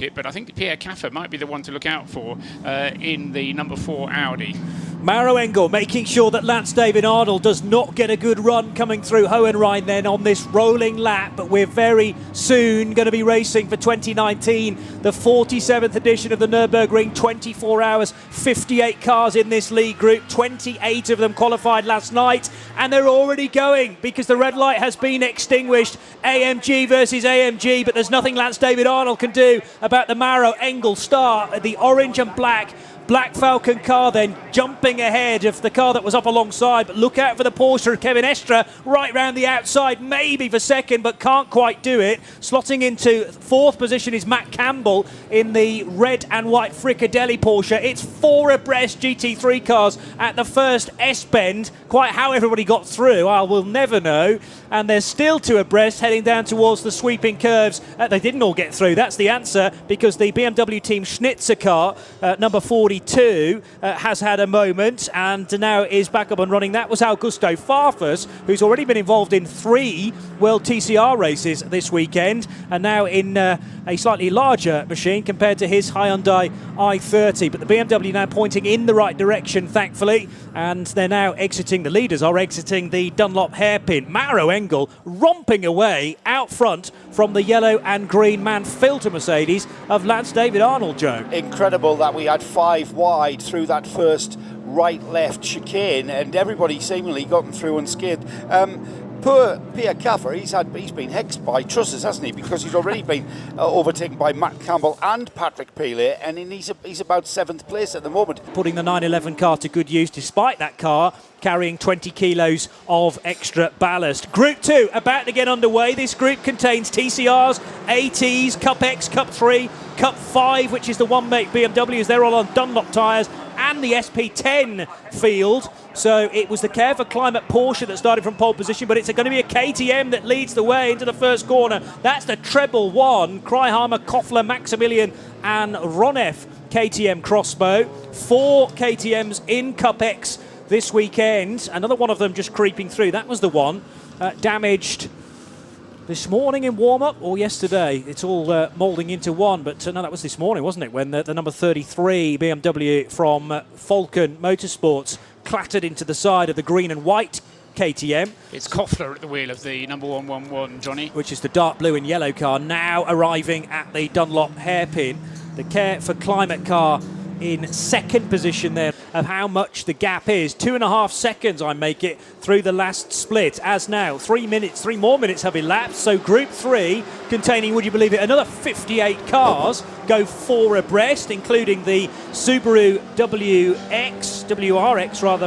it, but I think Pierre Caffer might be the one to look out for in the number 4 Audi. Maro Engel making sure that Lance David Arnold does not get a good run coming through Hohenrhein then on this rolling lap, but we're very soon going to be racing for 2019, the 47th edition of the Nürburgring, 24 hours, 58 cars in this lead group, 28 of them qualified last night, and they're already going because the red light has been extinguished. AMG versus AMG, but there's nothing Lance David Arnold can do about the Maro Engel start, the orange and black Falcon car then jumping ahead of the car that was up alongside, but look out for the Porsche of Kevin Estre right round the outside, maybe for second, but can't quite do it. Slotting into 4th position is Matt Campbell in the red and white Fricadelli Porsche. It's 4 abreast GT3 cars at the first S-bend. Quite how everybody got through, I will never know. And there's still 2 abreast heading down towards the sweeping curves. They didn't all get through, that's the answer, because the BMW Team Schnitzer car, number 42, has had a moment and now is back up and running. That was Augusto Farfus, who's already been involved in 3 World TCR races this weekend, and now in a slightly larger machine compared to his Hyundai i30. But the BMW now pointing in the right direction, thankfully, and they're now exiting, the leaders are exiting the Dunlop hairpin. Maro Engel romping away out front from the yellow and green Mann-Filter Mercedes of Lance David Arnold, Joe. Incredible that we had 5 wide through that first right-left chicane, and everybody seemingly gotten through unscathed. Poor Pierre Caffer, he's been hexed by trusses, hasn't he? Because he's already been overtaken by Matt Campbell and Patrick Pilet, and he's about 7th place at the moment. Putting the 911 car to good use, despite that car carrying 20 kilos of extra ballast. Group 2 about to get underway. This group contains TCRs, ATs, Cup X, Cup 3, Cup 5, which is the one-make BMWs. They're all on Dunlop tyres, and the SP10 field. So it was the Care for Climate Porsche that started from pole position, but it's going to be a KTM that leads the way into the first corner. That's the treble 1, Kraihammer, Koffler, Maximilian and Ronef KTM crossbow. 4 KTMs in Cup X this weekend. Another one of them just creeping through. That was the one damaged this morning in warm-up or yesterday. It's all moulding into one, but no, that was this morning, wasn't it, when the number 33 BMW from Falcon Motorsports clattered into the side of the green and white KTM. It's Koffler at the wheel of the number 111, Johnny. Which is the dark blue and yellow car, now arriving at the Dunlop hairpin. The Care for Climate car in 2nd position there, of how much the gap is. 2.5 seconds, I make it, through the last split, as now 3 more minutes have elapsed. So Group 3, containing, would you believe it, another 58 cars, go 4 abreast, including the Subaru WRX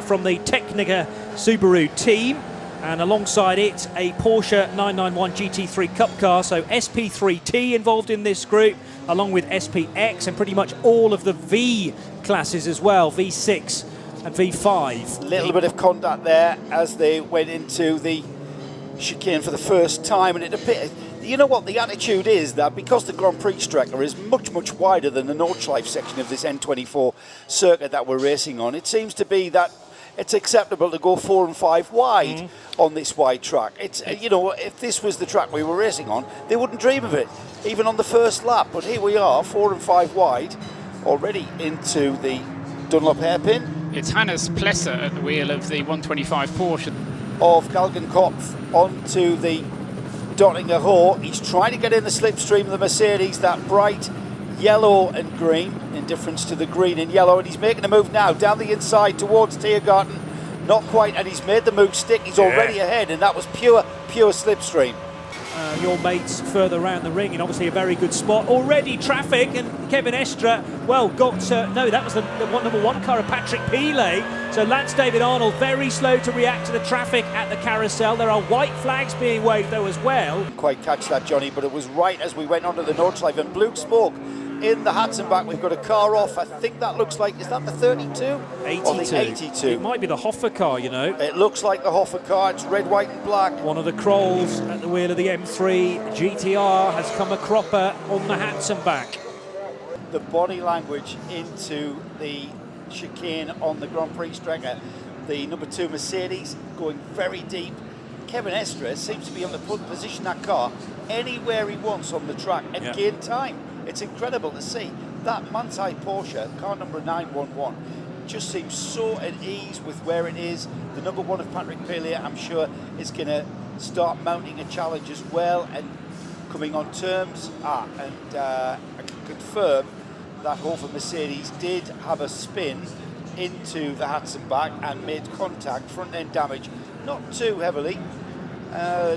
from the Technica Subaru team, and alongside it a Porsche 991 GT3 Cup car. So SP3T involved in this group, along with SPX and pretty much all of the V classes as well, V6 and V5. Little bit of contact there as they went into the chicane for the first time, and it appeared, you know what, the attitude is that because the Grand Prix Strecker is much wider than the Nordschleife section of this N24 circuit that we're racing on, it seems to be that it's acceptable to go 4 and 5 wide on this wide track. It's you know, if this was the track we were racing on, they wouldn't dream of it, even on the first lap. But here we are, 4 and 5 wide, already into the Dunlop hairpin. It's Hannes Plesser at the wheel of the 125 Porsche. Of Galgenkopf onto the Dottinger Ho. He's trying to get in the slipstream of the Mercedes, that bright yellow and green, in difference to the green and yellow, and he's making a move now down the inside towards Tiergarten. Not quite, and he's made the move stick. He's already ahead, and that was pure slipstream. Your mates further around the ring in obviously a very good spot. Already traffic, and Kevin Estre, well, got, no, that was the number 1 car of Patrick Pilet. So Lance David Arnold very slow to react to the traffic at the carousel. There are white flags being waved though as well. Didn't quite catch that, Johnny, but it was right as we went onto the Nordschleife, and blue smoke in the Hatzenbach. We've got a car off. I think that looks like, is that the 32? 82. Or the 82? It might be the Hoffa car, you know. It looks like the Hoffa car. It's red, white and black. One of the Krolls at the wheel of the M3 GTR has come a cropper on the Hatzenbach. The body language into the chicane on the Grand Prix Strecker. The number 2 Mercedes going very deep. Kevin Estre seems to be able to position that car anywhere he wants on the track and gain time. It's incredible to see. That Manthey Porsche, car number 911, just seems so at ease with where it is. The number 1 of Patrick Pellier, I'm sure, is going to start mounting a challenge as well and coming on terms. I can confirm that Hofer Mercedes did have a spin into the Hatzenbach and made contact, front end damage, not too heavily.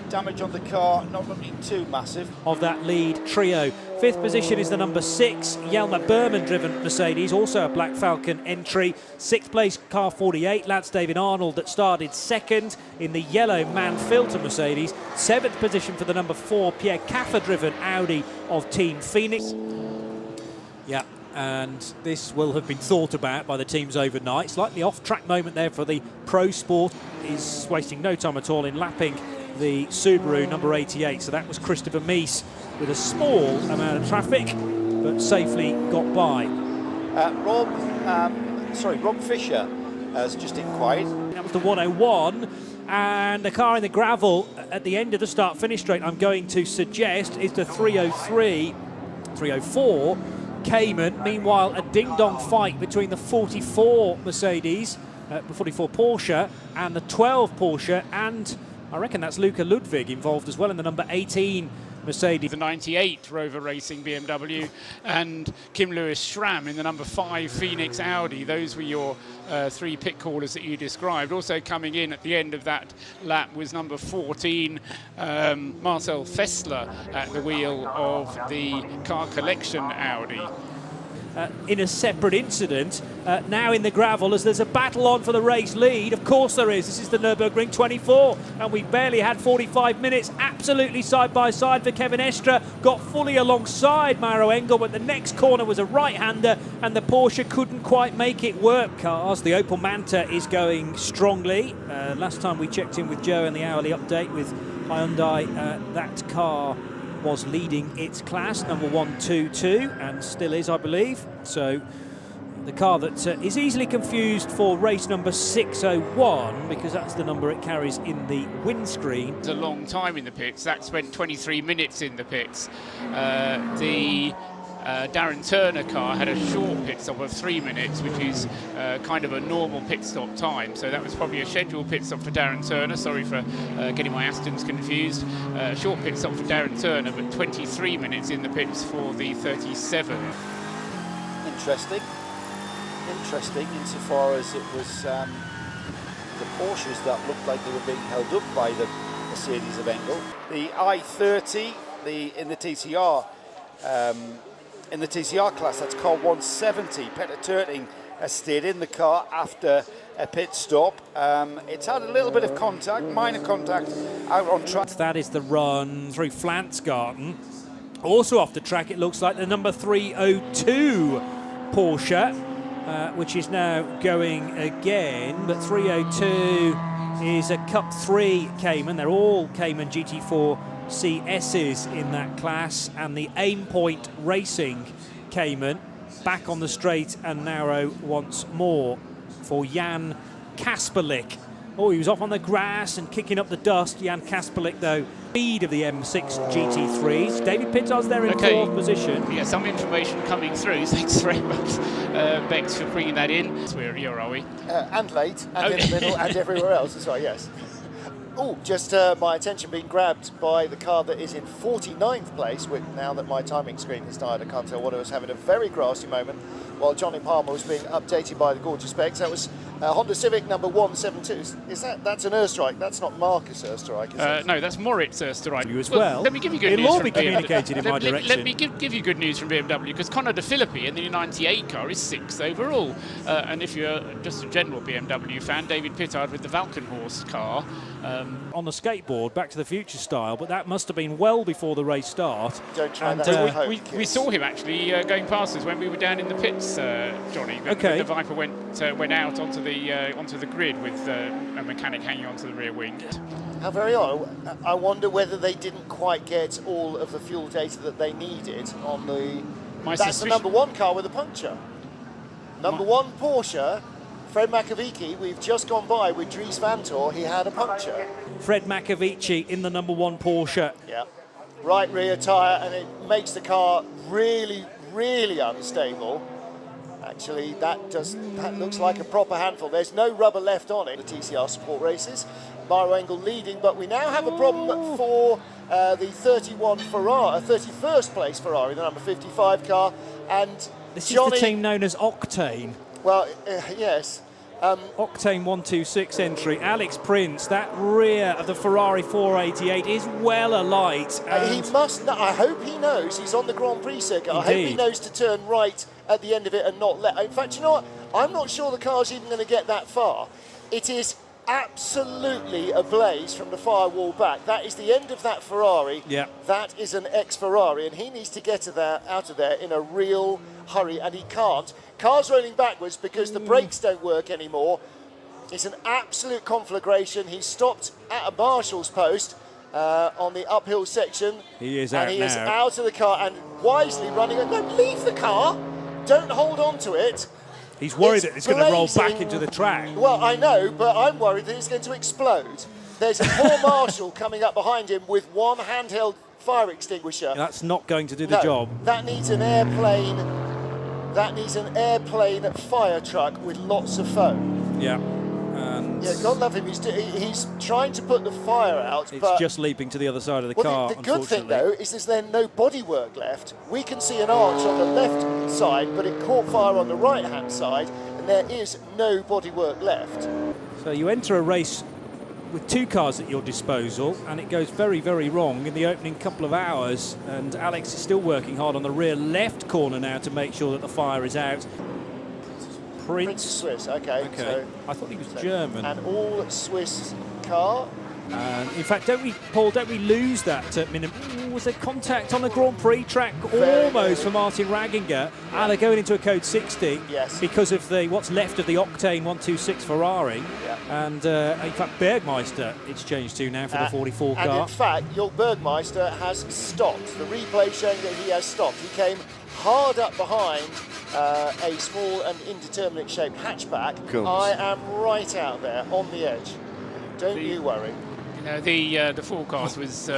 Damage on the car, not looking too massive. Of that lead trio. 5th position is the number 6, Jelmer Berman driven Mercedes, also a Black Falcon entry. 6th place, car 48, Lance David Arnold, that started 2nd in the yellow Man Filter Mercedes. 7th position for the number 4, Pierre Caffer driven Audi of Team Phoenix. Yeah, and this will have been thought about by the teams overnight. Slightly off-track moment there for the Pro Sport. He's wasting no time at all in lapping the Subaru number 88. So that was Christopher Meese with a small amount of traffic, but safely got by. Rob Fisher has just inquired. That was the 101, and the car in the gravel at the end of the start-finish straight, I'm going to suggest, is the 303, 304 Cayman. Meanwhile, a ding-dong fight between the 44 Mercedes, the 44 Porsche, and the 12 Porsche, and I reckon that's Luca Ludwig involved as well in the number 18 Mercedes. The 98 Rover Racing BMW and Kim Lewis Schramm in the number 5 Phoenix Audi. Those were your 3 pit callers that you described. Also coming in at the end of that lap was number 14 Marcel Fessler at the wheel of the car collection Audi. In a separate incident, now in the gravel, as there's a battle on for the race lead. Of course there is. This is the Nürburgring 24, and we've barely had 45 minutes. Absolutely side by side for Kevin Estre. Got fully alongside Mauro Engel, but the next corner was a right-hander, and the Porsche couldn't quite make it work. Cars, the Opel Manta is going strongly. Last time we checked in with Joe in the hourly update with Hyundai, that car was leading its class, number 122, and still is, I believe. So the car that is easily confused for race number 601, because that's the number it carries in the windscreen. It's a long time in the pits. That spent 23 minutes in the pits. Darren Turner car had a short pit stop of 3 minutes, which is kind of a normal pit stop time. So that was probably a scheduled pit stop for Darren Turner. Sorry for getting my Astons confused. Short pit stop for Darren Turner, but 23 minutes in the pits for the 37. Interesting insofar as it was the Porsches that looked like they were being held up by the Mercedes of Engel. The i30 in the TCR. In the TCR class, that's car 170. Peter Turting has stayed in the car after a pit stop. It's had a little bit of contact, minor contact, out on track. That is the run through Flansgarten. Also off the track, it looks like the number 302 Porsche, which is now going again. But 302 is a Cup 3 Cayman. They're all Cayman GT4 CS's in that class, and the Aim Point Racing Cayman back on the straight and narrow once more for Jan Kasperlik. Oh, he was off on the grass and kicking up the dust. Jan Kasperlik, though, speed of the M6 GT3s. David Pittard's there in 4th position. Yeah, some information coming through. Thanks very much, Bex, for bringing that in. Here are we? And late, and in the middle, and everywhere else as well, yes. Oh, just my attention being grabbed by the car that is in 49th place. Now that my timing screen has died, I can't tell what it was. Having a very grassy moment while Johnny Palmer was being updated by the gorgeous specs. That was Honda Civic number 172. That's an Erstrike? That's not Marcus Erstrike, is it? No, that's Moritz Erstrike. You as well. Let me give you good news. It'll all from be communicated in my direction. Let me give you good news from BMW, because Conor De Filippi in the 98 car is 6th overall. And if you're just a general BMW fan, David Pittard with the Valkenhorst car. On the skateboard, Back to the Future style, but that must have been well before the race start. Don't try and, that at home, we saw him actually going past us when we were down in the pits, Johnny. Okay. The Viper went out onto the grid with a mechanic hanging onto the rear wing. How very odd. I wonder whether they didn't quite get all of the fuel data that they needed on the... That's the number 1 car with a puncture. Number 1 Porsche, Fred Makovici, we've just gone by with Dries Vanthoor. He had a puncture. Fred Makovici in the number 1 Porsche. Yeah. right rear tyre, and it makes the car really, really unstable. Actually, that looks like a proper handful. There's no rubber left on it. The TCR Sport races, Maro Engel leading, but we now have a problem for the 31st place Ferrari, the number 55 car, and This Johnny, is the team known as Octane. Well, yes. Octane 126 entry. Alex Prince, that rear of the Ferrari 488 is well alight. He must know, I hope he knows he's on the Grand Prix circuit. I hope he knows to turn right at the end of it and not let. In fact, you know what? I'm not sure the car's even going to get that far. It is absolutely ablaze from the firewall back. That is the end of that Ferrari. Yeah. That is an ex-Ferrari, and he needs to get out of there in a real hurry, and he can't. Car's rolling backwards because the brakes don't work anymore. It's an absolute conflagration. He's stopped at a marshal's post on the uphill section. He is out now. And he is out of the car and wisely running. No, leave the car. Don't hold on to it. He's worried that it's going to roll back into the track. Well, I know, but I'm worried that it's going to explode. There's a poor marshal coming up behind him with one handheld fire extinguisher. That's not going to do the job. That needs an airplane. That needs an airplane fire truck with lots of foam. Yeah. And yeah, God love him. He's trying to put the fire out. It's but just leaping to the other side of the car. The good thing, though, is there's then no bodywork left. We can see an arch on the left side, but it caught fire on the right-hand side, and there is no bodywork left. So you enter a race with two cars at your disposal, and it goes very, very wrong in the opening couple of hours. And Alex is still working hard on the rear left corner now to make sure that the fire is out. Prince Swiss, okay. So I thought he was German. An all-Swiss car. In fact, don't we lose that minimum? Was there contact on the Grand Prix track almost for Martin Ragginger? And they're going into a code 60 because of what's left of the Octane 126 Ferrari. Yeah. And in fact, Bergmeister it's changed to now for the 44 car. And in fact, your Bergmeister has stopped. The replay showing that he has stopped. He came hard up behind a small and indeterminate shaped hatchback. I am right out there on the edge. Don't you worry. You know, the forecast was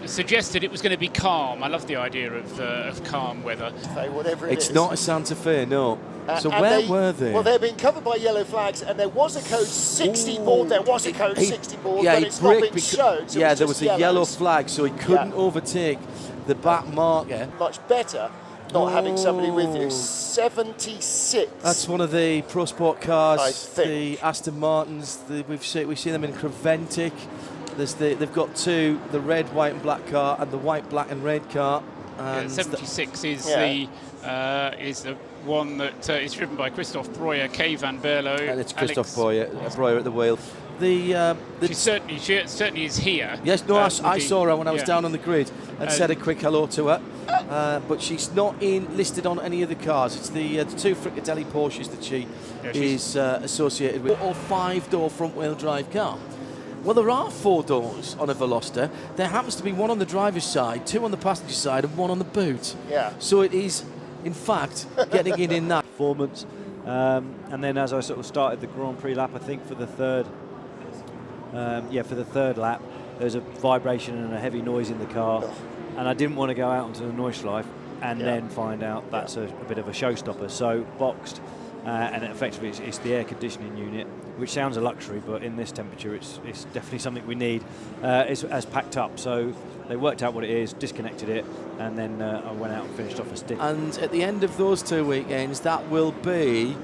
suggested it was going to be calm. I love the idea of calm weather. Whatever it's not a Santa Fe, no. So were they? Well, they're being covered by yellow flags, and there was a code 60 board. There was a code 60 board, but it's not been shown. So there was a yellow flag, so he couldn't overtake the back marker. Much better not having somebody with you. 76. That's one of the Pro Sport cars, I think. the Aston Martins. We've seen them in Creventic. They've got two, the red, white and black car and the white, black and red car. And 76 is the one that is driven by Christophe Breuer, Kay van Berlo. And it's Christophe Breuer at the wheel. She certainly is here. Yes, no, I saw her when I was down on the grid and said a quick hello to her. But she's not listed on any of the cars. It's the two Frickadelli Porsches that she is associated with. Or 5-door front-wheel drive car. Well, there are 4 doors on a Veloster. There happens to be one on the driver's side, 2 on the passenger side, and 1 on the boot. Yeah. So it is, in fact, getting in that performance. And then as I sort of started the Grand Prix lap, I think for the third lap, there's a vibration and a heavy noise in the car, and I didn't want to go out onto the Nordschleife and then find out that's a bit of a showstopper. So boxed, and effectively it's the air conditioning unit, which sounds a luxury, but in this temperature it's definitely something we need. It's packed up, so they worked out what it is, disconnected it, and then I went out and finished off a stick. And at the end of those 2 weekends, that will be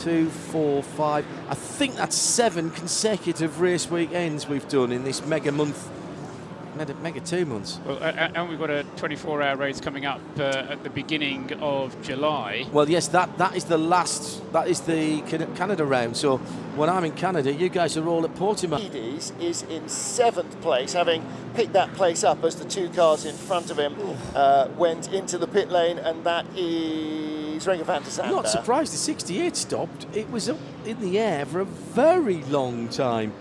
2, 4, 5. I think that's 7 consecutive race weekends we've done in this mega 2 months. Well, and we've got a 24-hour race coming up at the beginning of July. Well, yes, that is the last. That is the Canada round. So when I'm in Canada, you guys are all at Portimao. Mercedes is in 7th place, having picked that place up as the 2 cars in front of him went into the pit lane, and that is Renger van der Zande. I'm not surprised the 68 stopped. It was up in the air for a very long time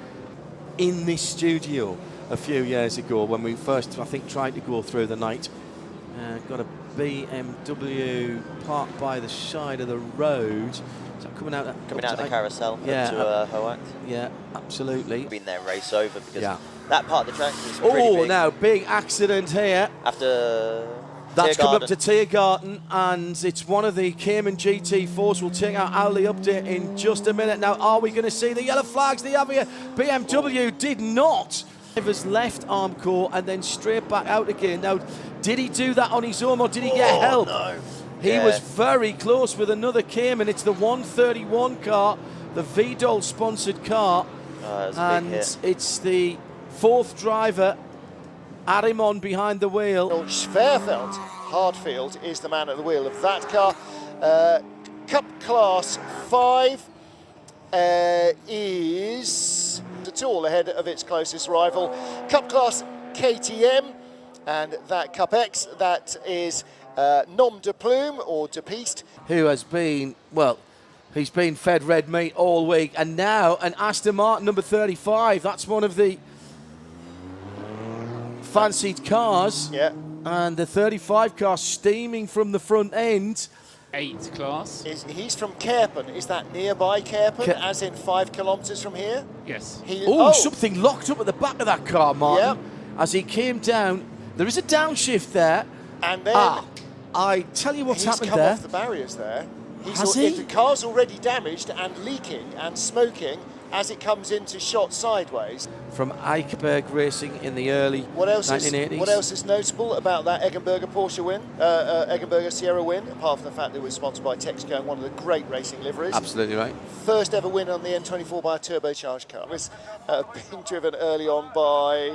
in this studio a few years ago when we first, I think, tried to go through the night Got a BMW parked by the side of the road. So coming out of the carousel, yeah, to Hoat. Yeah, absolutely. Been there race over because that part of the track is pretty big. Oh, now big accident here. After that's coming up to Tiergarten, and it's one of the Cayman GT4s. We'll take our hourly update in just a minute. Now, are we going to see the yellow flags? The Avia BMW did not. Driver's left arm core and then straight back out again. Now, did he do that on his own or did he get help? No. He was very close with another Cayman. It's the 131 car, the Vidal sponsored car, and it's the fourth driver, Arimon, behind the wheel. Schwerfeld Hardfield is the man at the wheel of that car. Cup Class 5 is at all ahead of its closest rival. Cup Class KTM, and that Cup X, that is Nom de Plume or de Piste, who has been, well, he's been fed red meat all week, and now an Aston Martin number 35. That's one of the fancied cars. Yeah. And the 35 car steaming from the front end. 8 class. He's from Kerpen. Is that nearby Kerpen, as in 5 kilometres from here? Yes. Something locked up at the back of that car, Martin. Yep. As he came down, there is a downshift there. And then I tell you what's happened there. He's come off the barriers there. Has he? The car's already damaged and leaking and smoking as it comes into shot sideways. From Eichberg Racing in the early 1980s. What else is notable about that Eggenberger Porsche win, Eggenberger Sierra win, apart from the fact that it was sponsored by Texaco and one of the great racing liveries? Absolutely right. First ever win on the M24 by a turbocharged car. It was being driven early on by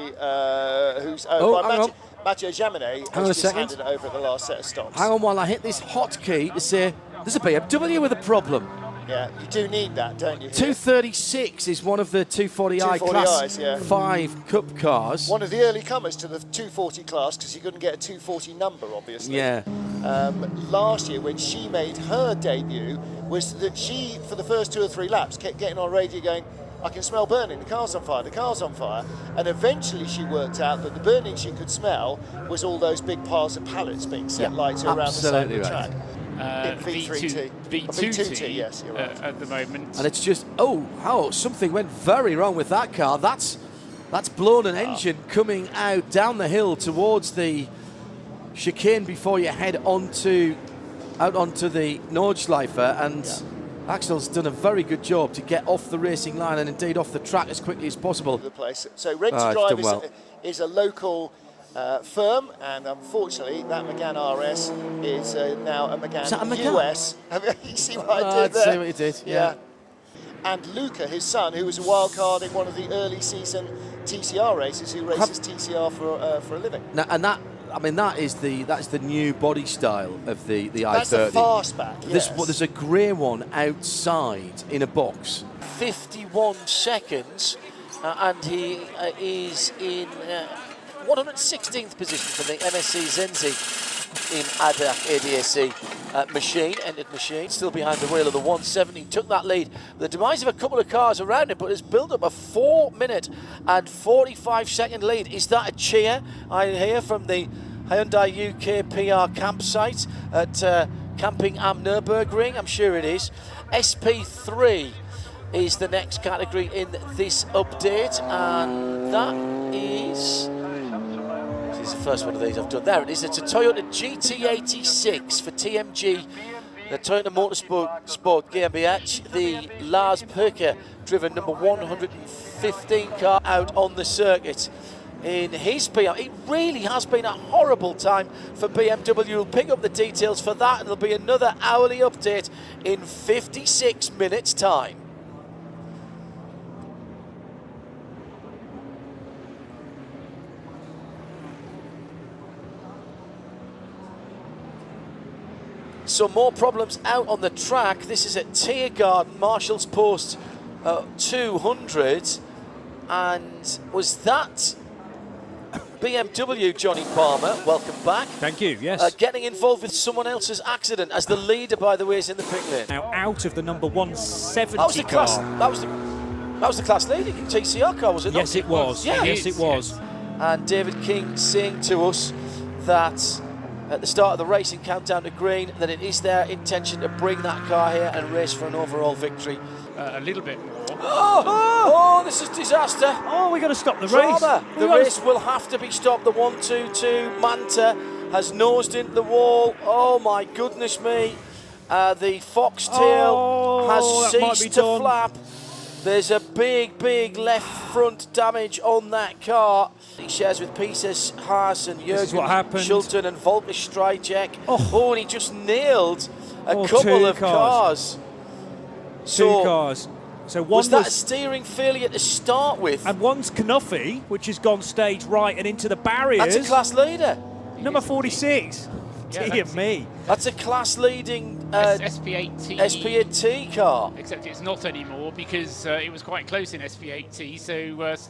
Mathieu Jaminet, who just handed it over at the last set of stops. Hang on while I hit this hotkey to say there's a BMW with a problem. Yeah, you do need that, don't you? 236 is one of the 240i class 5 Cup cars. One of the early comers to the 240 class, because you couldn't get a 240 number, obviously. Yeah. Last year, when she made her debut, was that she, for the first 2 or 3 laps, kept getting on radio going, I can smell burning, the car's on fire, the car's on fire. And eventually she worked out that the burning she could smell was all those big piles of pallets being set lighter around the side of the track. V2T, yes, you're right. At the moment. And it's just, something went very wrong with that car. That's blown an engine coming out down the hill towards the chicane before you head out onto the Nordschleife, and Axel's done a very good job to get off the racing line and indeed off the track as quickly as possible. The place. So Red to Drive is a local firm, and unfortunately that Megane RS is now a Megane US. You see what I did there? I see what you did, yeah. And Luca, his son, who was a wild card in one of the early season TCR races, who races TCR for a living. Now, and that's the new body style of the I-30. That's the fastback, yes. There's a grey one outside in a box. 51 seconds, and he is in 116th position for the MSC Zenzi in ADAC ADAC entered machine, still behind the wheel of the 170. Took that lead, the demise of a couple of cars around him, but has built up a 4-minute and 45-second lead. Is that a cheer? I hear from the Hyundai UK PR campsite at Camping am Nürburgring. I'm sure it is. SP3 is the next category in this update, and that is... This is the first one of these I've done. There it is. It's a Toyota GT86 for TMG, the Toyota Motorsport GmbH, the Lars Perker driven number 115 car out on the circuit. In his PR, it really has been a horrible time for BMW. We'll pick up the details for that, and there'll be another hourly update in 56 minutes' time. Some more problems out on the track. This is at Tiergarten, Marshall's Post 200. And was that BMW, Johnny Palmer? Welcome back. Thank you, yes. Getting involved with someone else's accident as the leader, by the way, is in the pit lane. Now out of the number 170 that was the car. That was the class leading TCR car, was it not? Yes, it was. Yeah. Yes, it was. And David King saying to us that at the start of the racing countdown to green that it is their intention to bring that car here and race for an overall victory. A little bit more. Oh, this is disaster. Oh, we got to stop the Drama. race. The race will have to be stopped. The 1-2-2. Manta has nosed into the wall. Oh my goodness me. The foxtail has ceased to flap. There's a big left front damage on that car. He shares with Pieces, Haas and Jürgen Schulten and Volker Strijek. Oh, and he just nailed a couple of cars. Two cars. So one was that a steering failure to start with? And one's Knuffy, which has gone stage right and into the barriers. That's a class leader. Number 46. Dear me. That's a class-leading SP8T car. Except it's not anymore because it was quite close in SP8T. So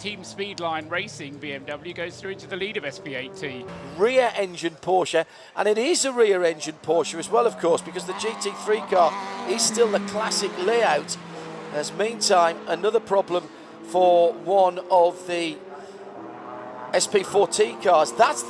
Team Speedline Racing BMW goes through into the lead of SP8T. Rear-engine Porsche, and it is a rear-engine Porsche as well, of course, because the GT3 car is still the classic layout. As meantime, another problem for one of the SP4T cars. That's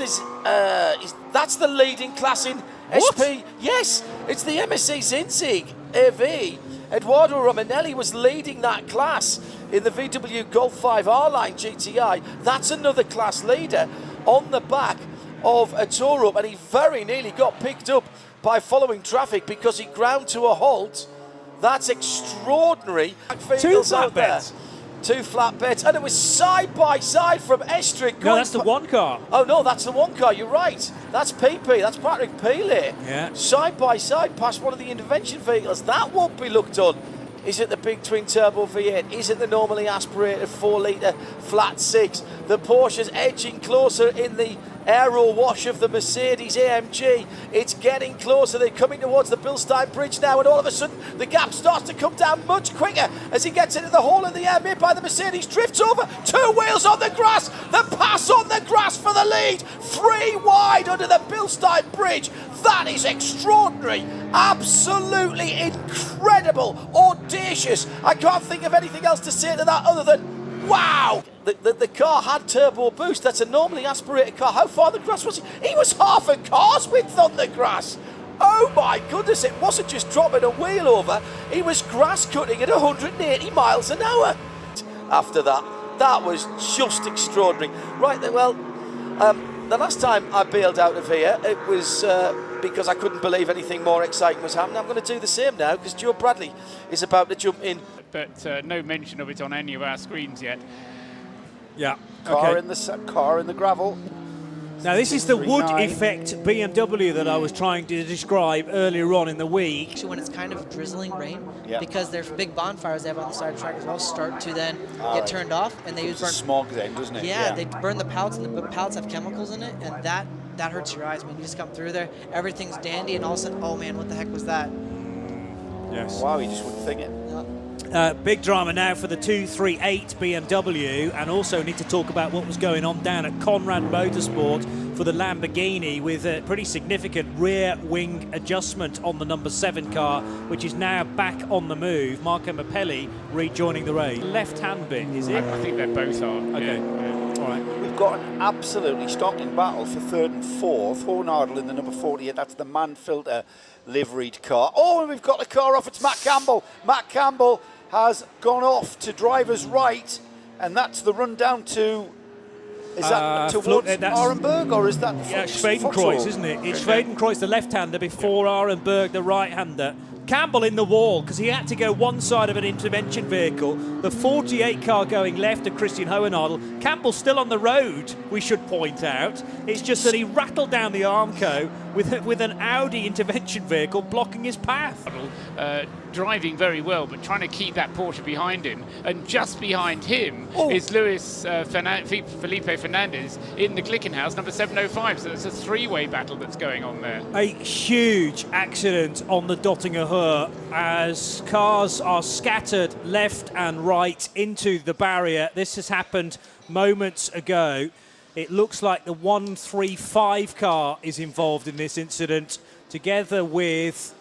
the leading class in SP. Yes, it's the MSC Zinzig AV. Eduardo Romanelli was leading that class in the VW Golf 5 R-Line GTI. That's another class leader on the back of a Tourup, and he very nearly got picked up by following traffic because he ground to a halt. That's extraordinary. Two flatbeds. Two flatbeds, and it was side by side from Estrick. No, that's the one car. Oh no, that's the one car. You're right. That's PP. That's Patrick Peele. Yeah. Side by side past one of the intervention vehicles. That won't be looked on. Is it the big twin turbo V8? Is it the normally aspirated 4-litre flat six? The Porsche's edging closer in the aero wash of the Mercedes AMG. It's getting closer. They're coming towards the Bilstein Bridge now, and all of a sudden the gap starts to come down much quicker as he gets into the hole in the air made by the Mercedes. Drifts over, two wheels on the grass, the pass on the grass for the lead, 3 wide under the Bilstein Bridge. That is extraordinary, absolutely incredible, audacious. I can't think of anything else to say to that other than wow. The car had turbo boost. That's a normally aspirated car. How far the grass was he? He was half a car's width on the grass. Oh my goodness, it wasn't just dropping a wheel over. He was grass cutting at 180 miles an hour. After that was just extraordinary. Right then, well, the last time I bailed out of here, it was because I couldn't believe anything more exciting was happening. I'm going to do the same now because Joe Bradley is about to jump in. But no mention of it on any of our screens yet. Yeah. Car in the gravel. Now this is the wood effect BMW that I was trying to describe earlier on in the week. When it's kind of drizzling rain, because there's big bonfires they have on the side of the track as well, start to then get turned off, and they use smog then, doesn't it? Yeah, they burn the pallets, and the pallets have chemicals in it, and that hurts your eyes when you just come through there. Everything's dandy, and all of a sudden, oh man, what the heck was that? Yes. Wow, you just wouldn't think it. Big drama now for the 238 BMW, and also need to talk about what was going on down at Conrad Motorsport for the Lamborghini with a pretty significant rear wing adjustment on the number 7 car, which is now back on the move. Marco Mappelli rejoining the race. Left-hand bit, is it? I think they both are. Okay. Yeah. All right. We've got an absolutely stonking battle for 3rd and 4th. Hornadel in the number 48. That's the Manfilter liveried car. Oh, and we've got the car off. It's Matt Campbell. Matt Campbell has gone off to driver's right, and that's the run down to. Is that towards Arenberg, or is that? Yeah, Schwedenkreuz, isn't it? It's Schwedenkreuz, the left-hander, before Arenberg, the right-hander. Campbell in the wall because he had to go one side of an intervention vehicle. The 48 car going left of Christian Hohenadel. Campbell still on the road, we should point out. It's just that he rattled down the Armco with an Audi intervention vehicle blocking his path. Driving very well, but trying to keep that Porsche behind him. And just behind him is Felipe Fernandez in the Glickenhaus, number 705. So it's a 3-way battle that's going on there. A huge accident on the Dottinger Höhe as cars are scattered left and right into the barrier. This has happened moments ago. It looks like the 135 car is involved in this incident, together with,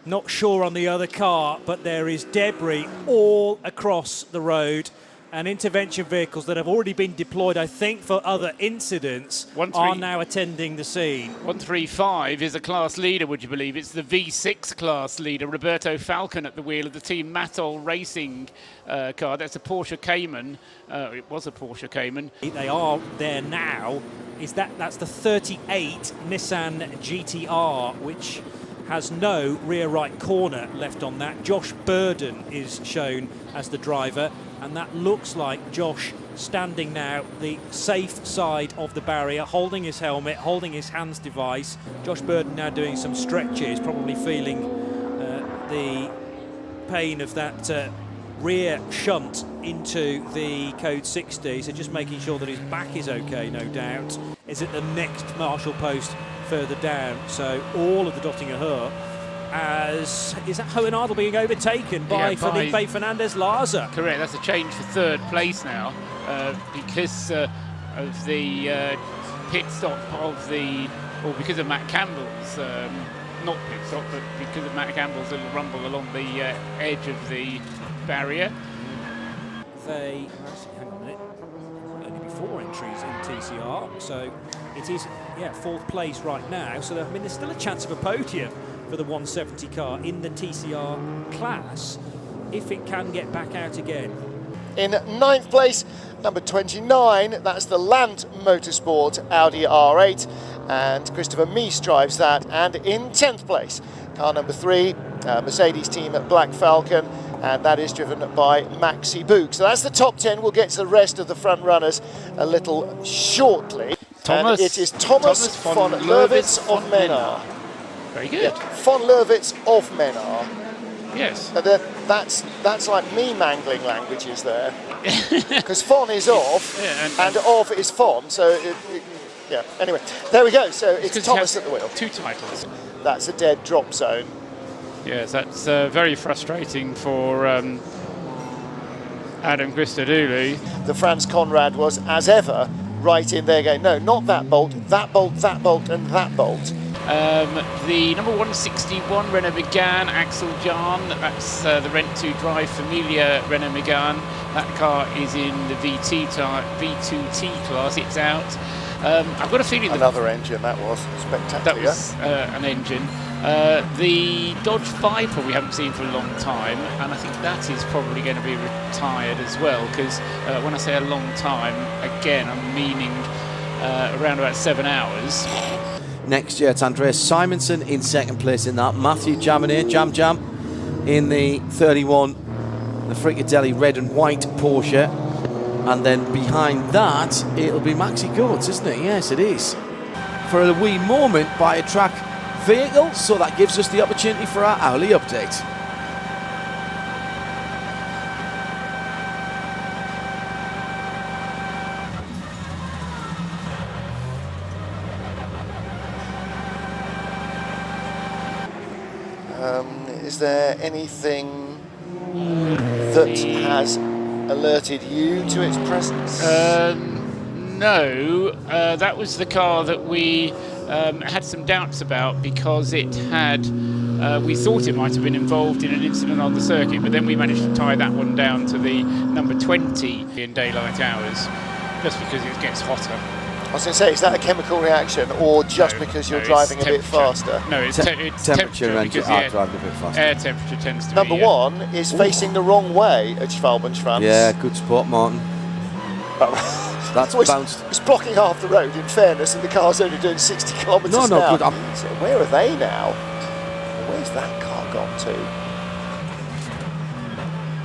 not sure on the other car, but there is debris all across the road. and intervention vehicles that have already been deployed, I think, for other incidents are now attending the scene. 135 is a class leader, would you believe? It's the V6 class leader, Roberto Falcon, at the wheel of the Team Matol Racing car. That's a Porsche Cayman. It was a Porsche Cayman. They are there now. That's the 38 Nissan GTR, which has no rear right corner left on that. Josh Burden is shown as the driver, and that looks like Josh standing now the safe side of the barrier, holding his helmet, holding his hands device. Josh Burden now doing some stretches, probably feeling the pain of that rear shunt into the code 60, so just making sure that his back is okay, no doubt. Is at the next marshal post further down, so all of the dotting of her as is that Hohen Ardel being overtaken by Felipe Fernandez Larza. Correct, that's a change for third place now because of the pit stop of because of Matt Campbell's not pit stop, but because of Matt Campbell's little rumble along the edge of the barrier. Hang on a minute, only be 4 entries in TCR, so it is fourth place right now. So there's still a chance of a podium for the 170 car in the TCR class if it can get back out again. In 9th place, number 29, that's the Land Motorsport Audi R8, and Christopher Meese drives that. And in 10th place, car number 3, Mercedes team at Black Falcon, and that is driven by Maxi Book. So that's the top 10. We'll get to the rest of the front runners a little shortly. And it is Thomas von Lerwitz of Menard. Very good. Yeah, von Lerwitz of Menard. Yes. That's like me mangling languages there. Because von is of, and of is von. So, yeah. Anyway, there we go. So it's Thomas at the wheel. 2 titles. That's a dead drop zone. Yes, that's very frustrating for Adam Christodoulou. The Franz Conrad was, as ever, right in there going, no, not that bolt, that bolt, that bolt, and that bolt. The number 161 Renault Megane, Axel Jan, that's the rent-to-drive Familia Renault Megane. That car is in the V2T class, it's out. I've got a feeling another engine, that was spectacular. That was an engine. The Dodge Viper we haven't seen for a long time, and I think that is probably going to be retired as well, because when I say a long time, again, I'm meaning around about 7 hours. Next year, it's Andreas Simonsen in 2nd place in that. Matthew Jaminet, Jam in the 31, the Frickadelli red and white Porsche. And then behind that, it'll be Maxi Goetz, isn't it? Yes, it is. For a wee moment by a track vehicle, so that gives us the opportunity for our hourly update. Is there anything that has alerted you to its presence? No, that was the car that we had some doubts about because it had, we thought it might have been involved in an incident on the circuit, but then we managed to tie that one down to the number 20 in daylight hours, just because it gets hotter. I was going to say, is that a chemical reaction or just because you're driving a bit faster? No, it's temperature and because driving a bit faster. Air temperature tends to Number be... one is facing the wrong way at Schwalbenschwanz. Yeah, good spot, Martin. That's bounced. It's blocking half the road, in fairness, and the car's only doing 60 kilometres an hour. Good. So where are they now? Where's that car gone to?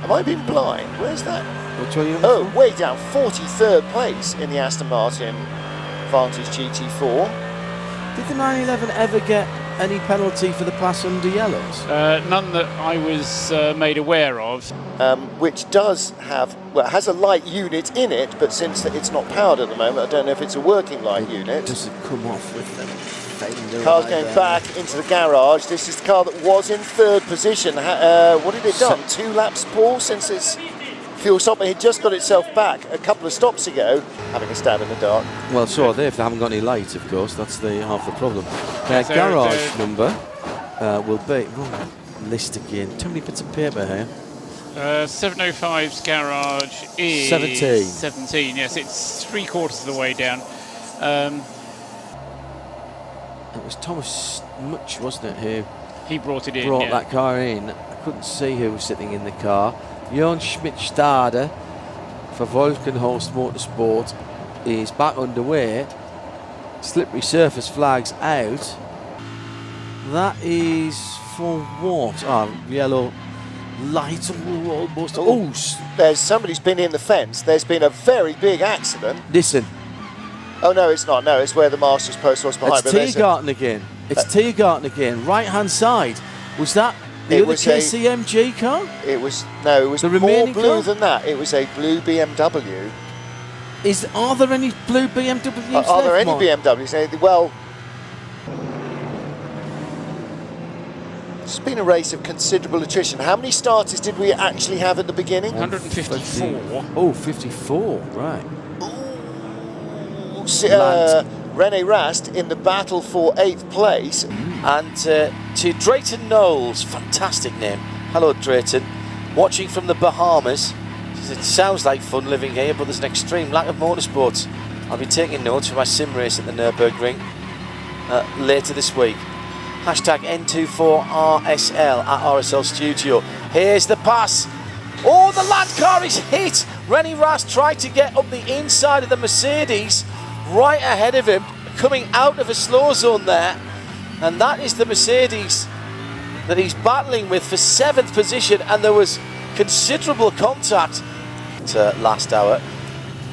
Am I being blind? Where's that? Which one are you looking for? Way down, 43rd place in the Aston Martin Vantage GT4. Did the 911 ever get any penalty for the pass under yellows? None that I was made aware of. Which does have, well, it has a light unit in it, but since it's not powered at the moment, I don't know if it's a working light unit. Does it come off with them? Car's going back into the garage. This is the car that was in 3rd position. What had it done? 2 laps, Paul, since its fuel stop? It just got itself back a couple of stops ago, having a stab in the dark. Well, so they, if they haven't got any light, of course, that's half the problem. Garage number will be, list again, too many bits of paper here. 705's garage is 17. 17, yes, it's 3/4 of the way down. It was Thomas Much, wasn't it, who He brought it in. brought yeah. that car in. I couldn't see who was sitting in the car. Jon Schmidt-Stade for Volkenhorst Motorsport is back underway. Slippery surface flags out. That is for what? Yellow light almost. Oh, There's somebody's been in the fence. There's been a very big accident. listen. Oh no, it's not. No, it's where the master's post was behind. It's but there's a- Tiergarten again. It's Tiergarten again. Right hand side. Was that the It other was a- KCMG car? It was no, it was The more remaining blue car? than that. It was a blue BMW. Are there any blue BMWs Are there left, any Mark? BMWs? Well, it's been a race of considerable attrition. How many starters did we actually have at the beginning? 154. Oh, 54, right. Rene Rast in the battle for 8th place. And to Drayton Knowles, fantastic name. Hello, Drayton. Watching from the Bahamas. It sounds like fun living here, but there's an extreme lack of motorsports. I'll be taking notes for my sim race at the Nürburgring later this week. Hashtag N24RSL at RSL Studio. Here's the pass. Oh, the Land car is hit. Rene Rast tried to get up the inside of the Mercedes, right ahead of him, coming out of a slow zone there. And that is the Mercedes that he's battling with for 7th position, and there was considerable contact last hour.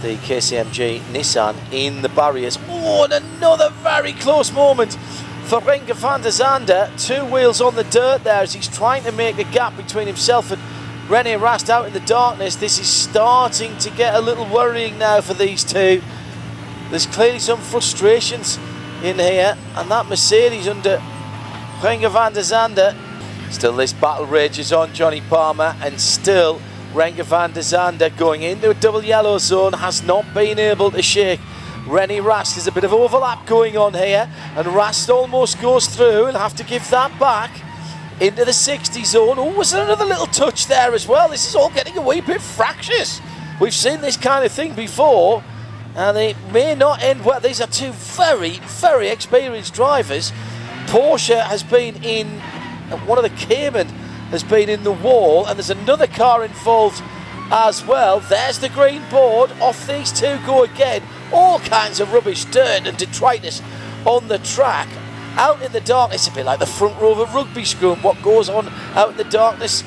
The KCMG Nissan in the barriers. Oh, and another very close moment for Renger van der Zande. 2 wheels on the dirt there as he's trying to make a gap between himself and Rene Rast out in the darkness. This is starting to get a little worrying now for these two. There's clearly some frustrations in here, and that Mercedes under Renger van der Zande. Still this battle rages on, Johnny Palmer, and still Renger van der Zande going into a double yellow zone has not been able to shake Rene Rast. There's a bit of overlap going on here, and Rast almost goes through. He'll have to give that back into the 60 zone. Oh, was there another little touch there as well? This is all getting a wee bit fractious. We've seen this kind of thing before, and it may not end well. These are two very, very experienced drivers. Porsche has been in, one of the Cayman has been in the wall, and there's another car involved as well. There's the green board. Off these two go again. All kinds of rubbish, dirt and detritus on the track. Out in the darkness, a bit like the front row of a rugby scrum. What goes on out in the darkness,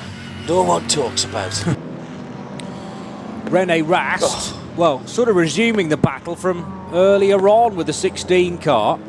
no one talks about. Rene Rast, well, sort of resuming the battle from earlier on with the 16 car,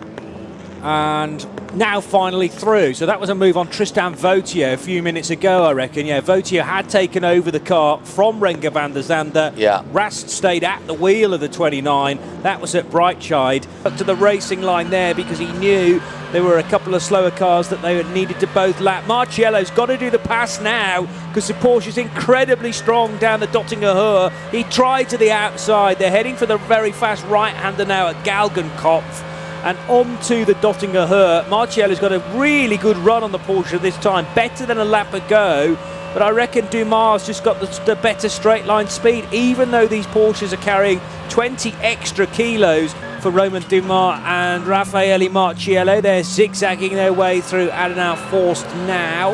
and now finally through. So that was a move on Tristan Vautier a few minutes ago, I reckon. Yeah, Vautier had taken over the car from Renger van der Zande. Yeah. Rast stayed at the wheel of the 29. That was at Brightshide. Up to the racing line there because he knew there were a couple of slower cars that they needed to both lap. Marciello's got to do the pass now because the Porsche's incredibly strong down the Dottinger Höhe. He tried to the outside. They're heading for the very fast right-hander now at Galgenkopf. And onto the Dottinger Höhe. Marciello's got a really good run on the Porsche this time, better than a lap ago, but I reckon Dumas just got the better straight line speed, even though these Porsches are carrying 20 extra kilos for Romain Dumas and Raffaele Marciello. They're zigzagging their way through Adenauer Forst now,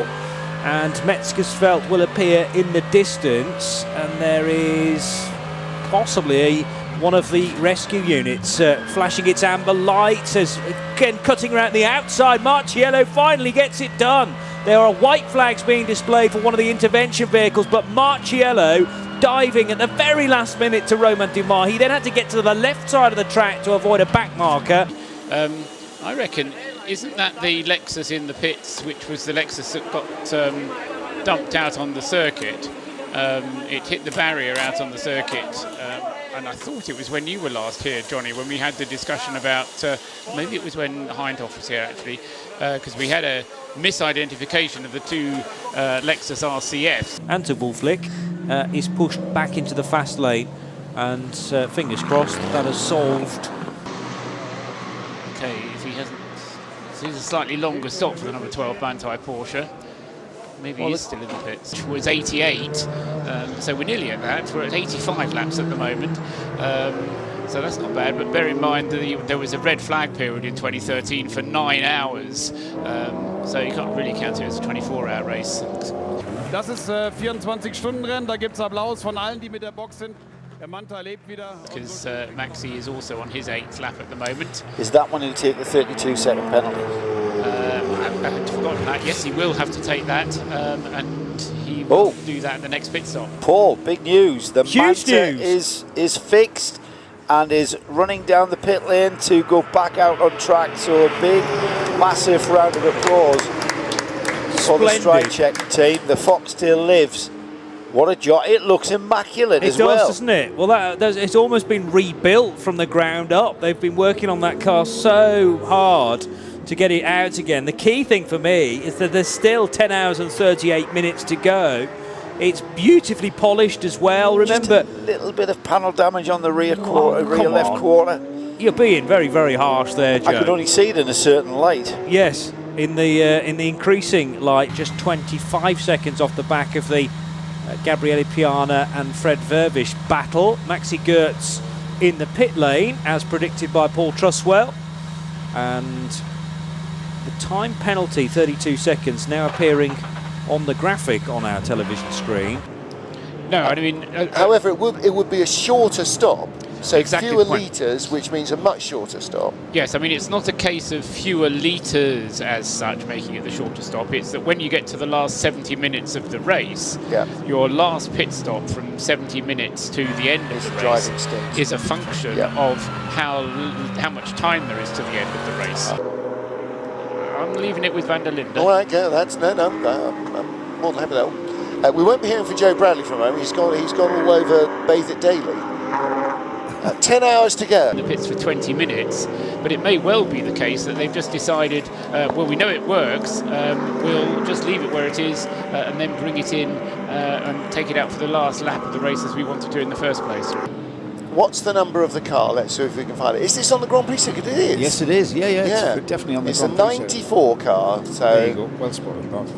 and Metzgersfeld will appear in the distance, and there is possibly one of the rescue units flashing its amber lights as again cutting around the outside. Marciello finally gets it done. There are white flags being displayed for one of the intervention vehicles, but Marciello diving at the very last minute to Romain Dumas. He then had to get to the left side of the track to avoid a back marker. I reckon, isn't that the Lexus in the pits, which was the Lexus that got dumped out on the circuit? It hit the barrier out on the circuit. And I thought it was when you were last here, Johnny, when we had the discussion about, maybe it was when Hindhoff was here actually, because we had a misidentification of the two Lexus RCFs. Ante Wolflick is pushed back into the fast lane, and fingers crossed that has solved. Okay, if he hasn't, this is a slightly longer stop for the number 12 Bantai Porsche. maybe he is still in the pits. Which was 88, so we're nearly at that. We're at 85 laps at the moment. So that's not bad, but bear in mind that there was a red flag period in 2013 for 9 hours, so you can't really count it as a 24-hour race. Das ist 24-Stunden-Rennen, da gibt es Applaus von allen, die mit der Box sind. Der Manta lebt wieder. Because Maxi is also on his 8th lap at the moment. Is that one who'll take the 32-second penalty? I had forgotten that. Yes, he will have to take that, and he will do that at the next pit stop. Paul, big news. The Huge Manta news. is fixed and is running down the pit lane to go back out on track. So a big, massive round of applause for the strike check team. The Foxtail lives. What a job. It looks immaculate as well. It does, doesn't it? Well, it's almost been rebuilt from the ground up. They've been working on that car so hard to get it out again. The key thing for me is that there's still 10 hours and 38 minutes to go. It's beautifully polished as well. Remember, just a little bit of panel damage on the rear quarter, rear left quarter. You're being very, very harsh there, Joe. I could only see it in a certain light. Yes, in the increasing light, just 25 seconds off the back of the Gabriele Piana and Fred Vervish battle. Maxi Goertz in the pit lane, as predicted by Paul Truswell, and the time penalty, 32 seconds, now appearing on the graphic on our television screen. No, I mean... however, it would be a shorter stop, so exactly fewer litres, which means a much shorter stop. Yes, I mean, it's not a case of fewer litres as such making it the shorter stop. It's that when you get to the last 70 minutes of the race, your last pit stop from 70 minutes to the end of the race is a function of how much time there is to the end of the race. I'm leaving it with Van der Linde. All right, that's I'm more than happy with that. We won't be hearing from Joe Bradley for a moment. He's gone all over Bathe It Daily. 10 hours to go. The pits for 20 minutes, but it may well be the case that they've just decided, well, we know it works, we'll just leave it where it is and then bring it in and take it out for the last lap of the race as we wanted to in the first place. What's the number of the car? Let's see if we can find it. Is this on the Grand Prix circuit? It is. Yes, it is. Yeah. It's definitely on the Grand Prix. It's a 94 car. So there you go. Well spotted, Bob.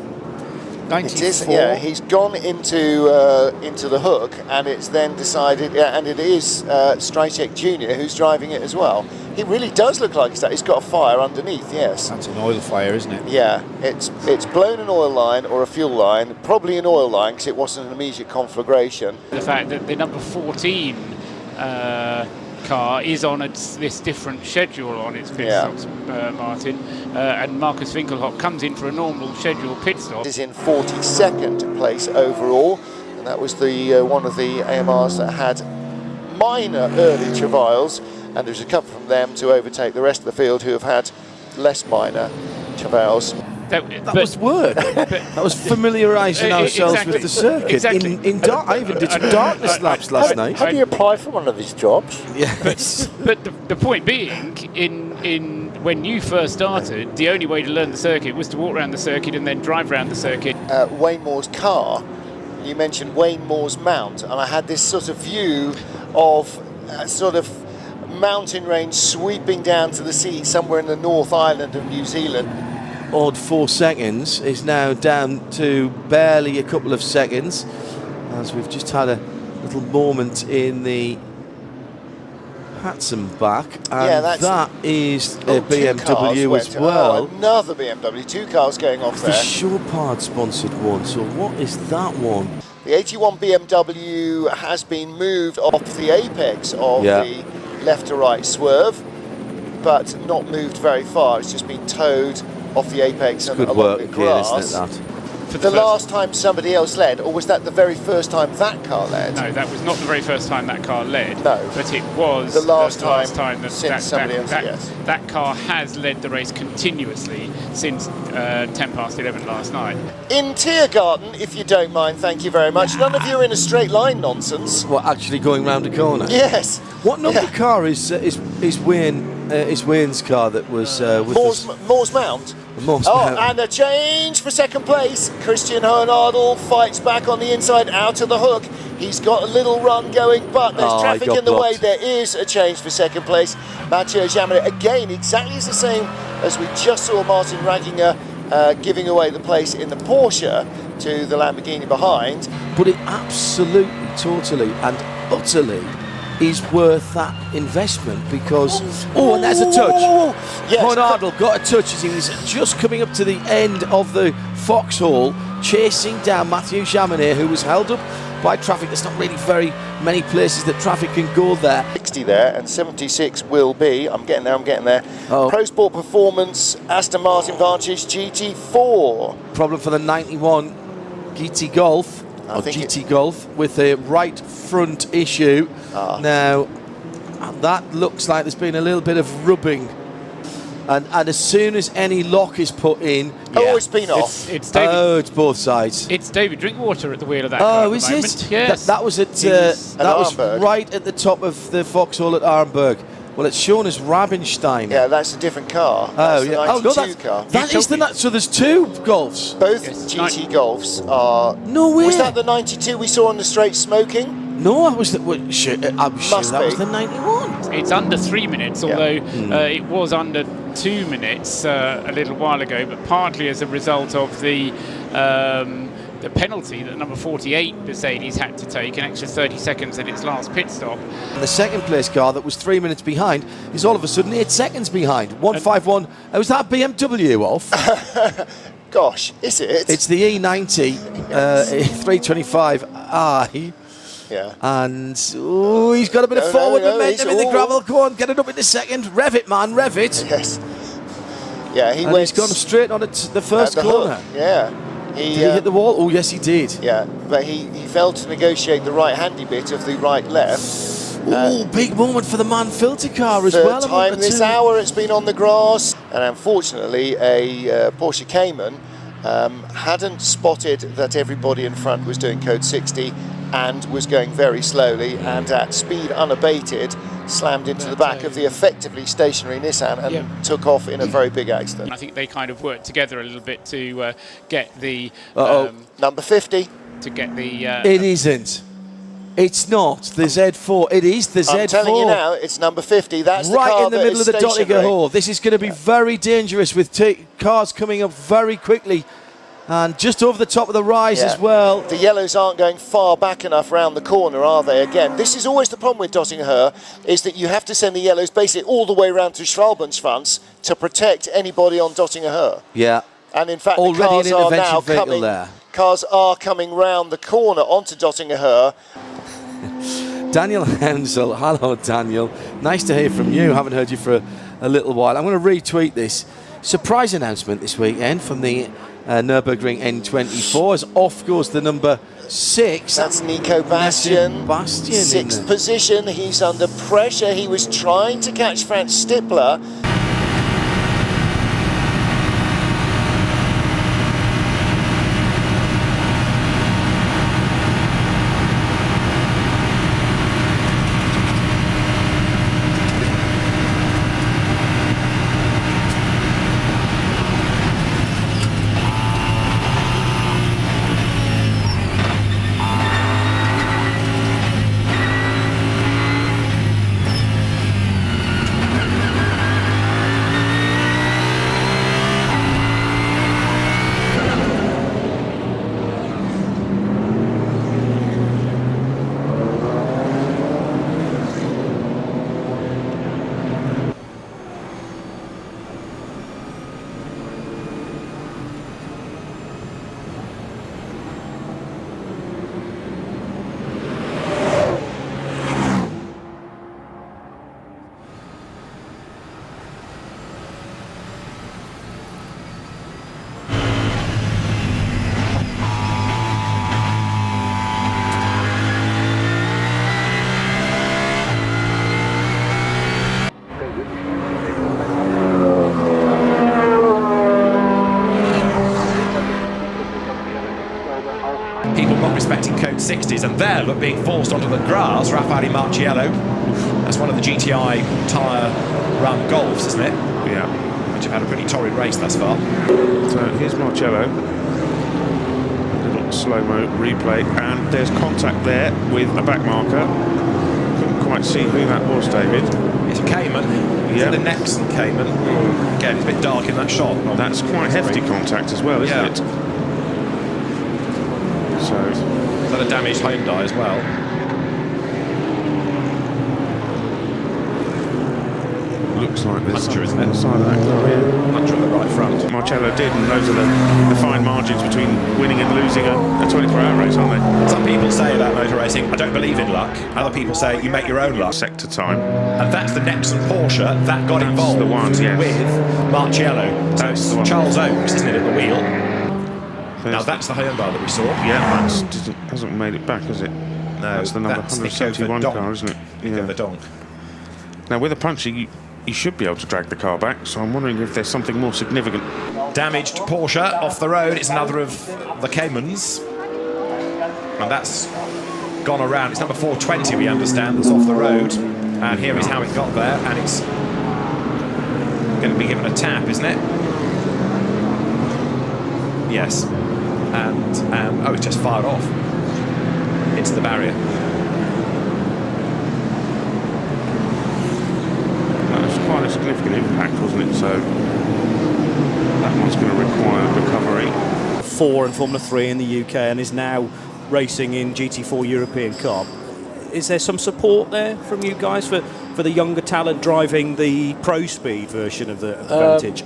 94. It is, he's gone into the hook, and it's then decided, and it is Strycek Jr. who's driving it as well. He really does look like he's got a fire underneath, yes. That's an oil fire, isn't it? Yeah, it's blown an oil line or a fuel line, probably an oil line because it wasn't an immediate conflagration. The fact that the number 14 car is on this different schedule on its pit stops, Martin, and Marcus Winkelhock comes in for a normal scheduled pit stop. Is in 42nd place overall, and that was the one of the AMRs that had minor early travails, and there's a couple from them to overtake the rest of the field who have had less minor travails. That was work. That was familiarising ourselves with the circuit. Exactly. I even did some darkness laps last night. How do you apply for one of these jobs? Yes. But the point being, in when you first started, the only way to learn the circuit was to walk around the circuit and then drive around the circuit. Wayne Moore's car, you mentioned Wayne Moore's mount, and I had this sort of view of sort of mountain range sweeping down to the sea somewhere in the North Island of New Zealand. Odd 4 seconds is now down to barely a couple of seconds, as we've just had a little moment in the Hatzenbach, and that is a BMW as well. Another BMW, 2 cars going off there. The Chopard sponsored one, so what is that one? The 81 BMW has been moved off the apex of the left to right swerve, but not moved very far. It's just been towed off the apex and along the grass. Here, isn't it, that? For the last time somebody else led, or was that the very first time that car led? No, that was not the very first time that car led. No. But it was the last time that since somebody else, that car has led the race continuously since 10 past 11 last night. In Tiergarten, if you don't mind, thank you very much. None of you are in a straight line nonsense. What, actually going round a corner? Yes. What number car is Wayne's car that was with Moore's Mount? Mount. And a change for second place. Christian Hohenadel fights back on the inside, out of the hook. He's got a little run going, but there's traffic in the way. There is a change for second place. Mathieu Jaminet, again, exactly the same as we just saw Martin Ragginger giving away the place in the Porsche. to the Lamborghini behind. But it absolutely, totally and utterly is worth that investment because... Oh, and there's a touch. Yes. Honardel got a touch as he was just coming up to the end of the foxhole, chasing down Mathieu Jaminet, who was held up by traffic. There's not really very many places that traffic can go there. 60 there, and 76 will be. I'm getting there. Oh. Pro Sport Performance, Aston Martin Vantage GT4. Problem for the 91 GT Golf, or GT Golf, with a right front issue. Now, that looks like there's been a little bit of rubbing. And as soon as any lock is put in... Oh, it's been off. It's David, it's both sides. It's David Drinkwater at the wheel of that car. Oh, is it? Yes. That was at that was right at the top of the foxhole at Arnberg. Well, it's shown as Rabenstein. Yeah, that's a different car. That's the 92 car. That is the... So there's two Golfs. Both GT Golfs are... No way. Was that the 92 we saw on the straight smoking? No, that was the... I'm sure that was the 91. It's under 3 minutes, although it was under 2 minutes a little while ago, but partly as a result of the penalty that number 48 Mercedes had to take, an extra 30 seconds at its last pit stop. And the second place car that was 3 minutes behind is all of a sudden 8 seconds behind. 151. Was that BMW off? Gosh, is it? It's the E90 325i. Yeah. And he's got a bit of forward momentum in the gravel. Go on, get it up in the second. Rev it, man, rev it. Yes. Yeah, he's gone straight on it the first corner. Hook. Yeah. Did he hit the wall? Oh, yes, he did. Yeah, but he failed to negotiate the right-handy bit of the right-left. Big moment for the man filter car as well. Third time this hour it's been on the grass. And unfortunately, a Porsche Cayman hadn't spotted that everybody in front was doing code 60 and was going very slowly and at speed unabated slammed into the back of the effectively stationary Nissan and took off in a very big accident. I think they kind of worked together a little bit to get the... number 50. To get the... It isn't. It's not the Z4. It is the Z4. I'm telling you now, it's number 50. That's right the car in the middle of the Dottinger Hole. This is going to be very dangerous with cars coming up very quickly. And just over the top of the rise as well. The yellows aren't going far back enough round the corner, are they? Again, this is always the problem with Dottinger, is that you have to send the yellows basically all the way round to Schwalbenschwanz to protect anybody on Dottinger. Yeah. And in fact, already the cars an are intervention now vehicle coming. there. Cars are coming round the corner onto Dottinger. Daniel Hensel, hello Daniel. Nice to hear from you. Haven't heard you for a little while. I'm going to retweet this surprise announcement this weekend from the Nürburgring N24 as off goes the number 6. That's Nico Bastian. Bastian 6th position. He's under pressure. He was trying to catch Franz Stippler. People not respecting code 60s, and there, look, being forced onto the grass, Raffaele Marciello. That's one of the GTI tyre run Golfs, isn't it? Yeah. Which have had a pretty torrid race thus far. So here's Marciello. A little slow-mo replay, and there's contact there with a back marker. Couldn't quite see who that was, David. It's a Cayman. Yeah. The Nexon Cayman. Again, it's a bit dark in that shot. That's quite hefty contact as well, isn't it? So is that a damaged Hyundai as well? looks like there's Puncher, isn't it? side of that car, yeah. Puncher on the right front. Marcello did, and those are the fine margins between winning and losing a 24-hour race, aren't they? Some people say about motor racing, I don't believe in luck. Other people say you make your own luck. Sector time. And that's the Nexon Porsche that got involved the one, yes. with Marcello. So That's the one. Charles Oakes, isn't it, at the wheel? There's Now that's the Hyundai that we saw. Yeah, that hasn't made it back, has it? No, that's the number that's 171 car, isn't it? Yeah. The donk. Now with a puncher, you should be able to drag the car back, so I'm wondering if there's something more significant. Damaged Porsche off the road. It's another of the Caymans. And that's gone around. It's number 420, we understand, that's off the road. And here is how it got there. And it's going to be given a tap, isn't it? Yes. And oh, it's just fired off into the barrier. That was quite a significant impact, wasn't it? So that one's going to require recovery. 4 in Formula 3 in the UK and is now racing in GT4 European Cup. Is there some support there from you guys for the younger talent driving the Pro Speed version of the Vantage?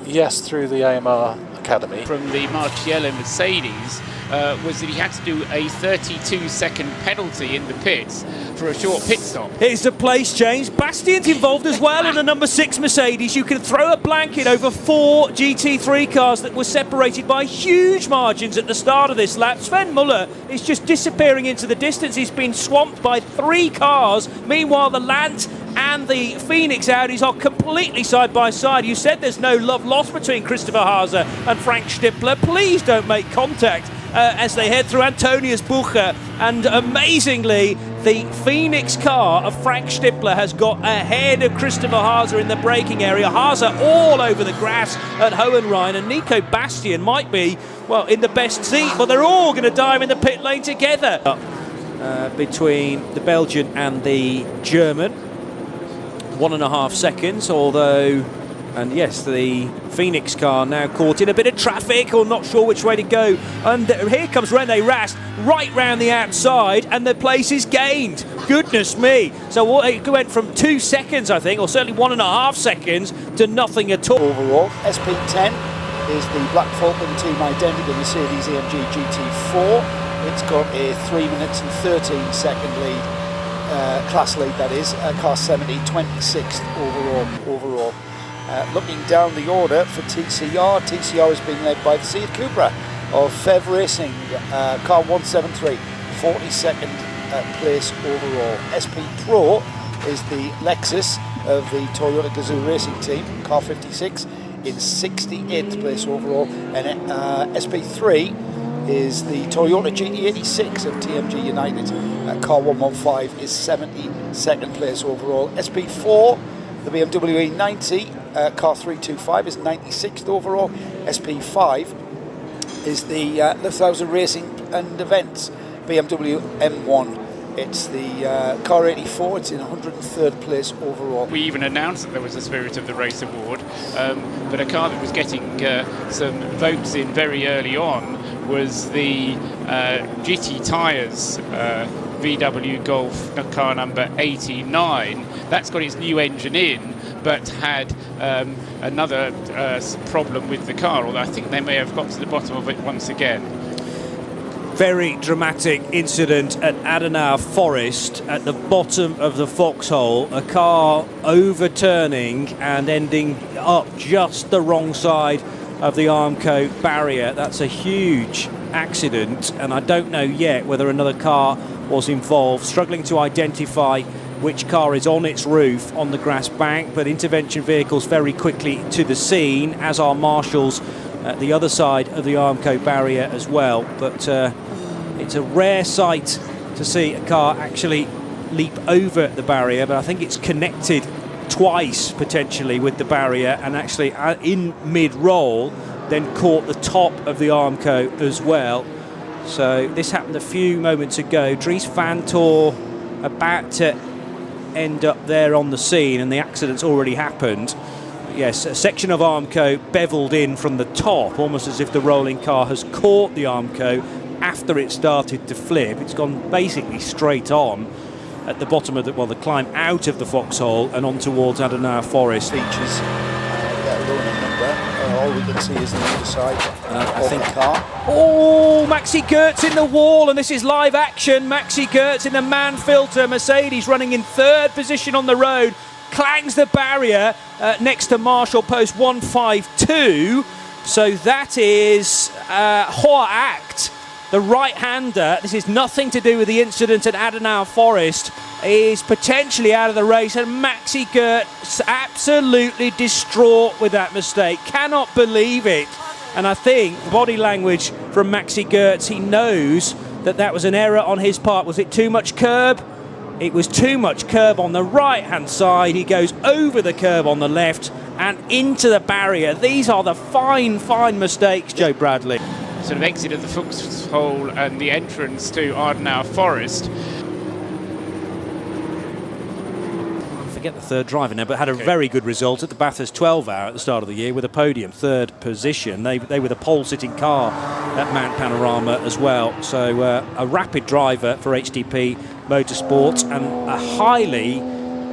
Yes, through the AMR Academy. From the Marcello Mercedes was that he had to do a 32-second penalty in the pits for a short pit stop. Here's the place change. Bastian's involved as well in the number 6 Mercedes. You can throw a blanket over 4 GT3 cars that were separated by huge margins at the start of this lap. Sven Muller is just disappearing into the distance. He's been swamped by 3 cars. Meanwhile, the Lant and the Phoenix Audis are completely side by side. You said there's no love lost between Christopher Haase and Frank Stippler. Please don't make contact as they head through Antonius Bucher. And amazingly, the Phoenix car of Frank Stippler has got ahead of Christopher Haase in the braking area. Haase all over the grass at Hohenrhein, and Nico Bastian might be, well, in the best seat, but they're all going to dive in the pit lane together. Between the Belgian and the German, 1.5 seconds, although, and yes, the Phoenix car now caught in a bit of traffic or not sure which way to go. And here comes René Rast right round the outside, and the place is gained. Goodness me. So it went from 2 seconds, I think, or certainly 1.5 seconds to nothing at all. Overall, SP10 is the Black Falcon team identical Mercedes-AMG GT4. It's got a 3 minutes and 13 second lead. Class lead, that is, car 70, 26th overall. Looking down the order for TCR, TCR is being led by the Seat Cupra of Fev Racing, car 173, 42nd place overall. SP Pro is the Lexus of the Toyota Gazoo Racing team, car 56, in 68th place overall, and SP3 is the Toyota GT86 of TMG United. Car 115 is 72nd place overall. SP4, the BMW E90, car 325 is 96th overall. SP5 is the Lithausen Racing and Events BMW M1. It's the car 84, it's in 103rd place overall. We even announced that there was a Spirit of the Race award, but a car that was getting some votes in very early on was the GT Tyres VW Golf car number 89. That's got its new engine in, but had another problem with the car, although I think they may have got to the bottom of it once again. Very dramatic incident at Adenauer Forest at the bottom of the foxhole. A car overturning and ending up just the wrong side of the Armco barrier. That's a huge accident, and I don't know yet whether another car was involved. Struggling to identify which car is on its roof on the grass bank, but intervention vehicles very quickly to the scene, as are marshals at the other side of the Armco barrier as well. But it's a rare sight to see a car actually leap over the barrier, but I think it's connected twice potentially with the barrier, and actually in mid-roll then caught the top of the Armco as well. So this happened a few moments ago. Dries Vanthoor about to end up there on the scene, and the accident's already happened. Yes, a section of Armco beveled in from the top, almost as if the rolling car has caught the Armco, after it started to flip. It's gone basically straight on at the bottom of the climb out of the foxhole and on towards Adenauer Forest. Features get a running number. All we can see is the underside of the car. Oh, Maxi Goertz in the wall, and this is live action. Maxi Goertz in the man filter. Mercedes running in third position on the road. Clangs the barrier next to Marshall post 152. So that is Hoa Act, the right-hander. This is nothing to do with the incident at Adenauer Forest. Is potentially out of the race, and Maxi Goertz absolutely distraught with that mistake. Cannot believe it. And I think body language from Maxi Goertz, he knows that that was an error on his part. Was it too much curb? It was too much curb on the right-hand side. He goes over the curb on the left and into the barrier. These are the fine, fine mistakes, Joe Bradley. Sort of exit of the foxhole and the entrance to Adenauer Forest. Forget the third driver now, but had a very good result at the Bathurst 12 Hour at the start of the year with a podium, third position. They were the pole-sitting car at Mount Panorama as well. So a rapid driver for HTP Motorsports and a highly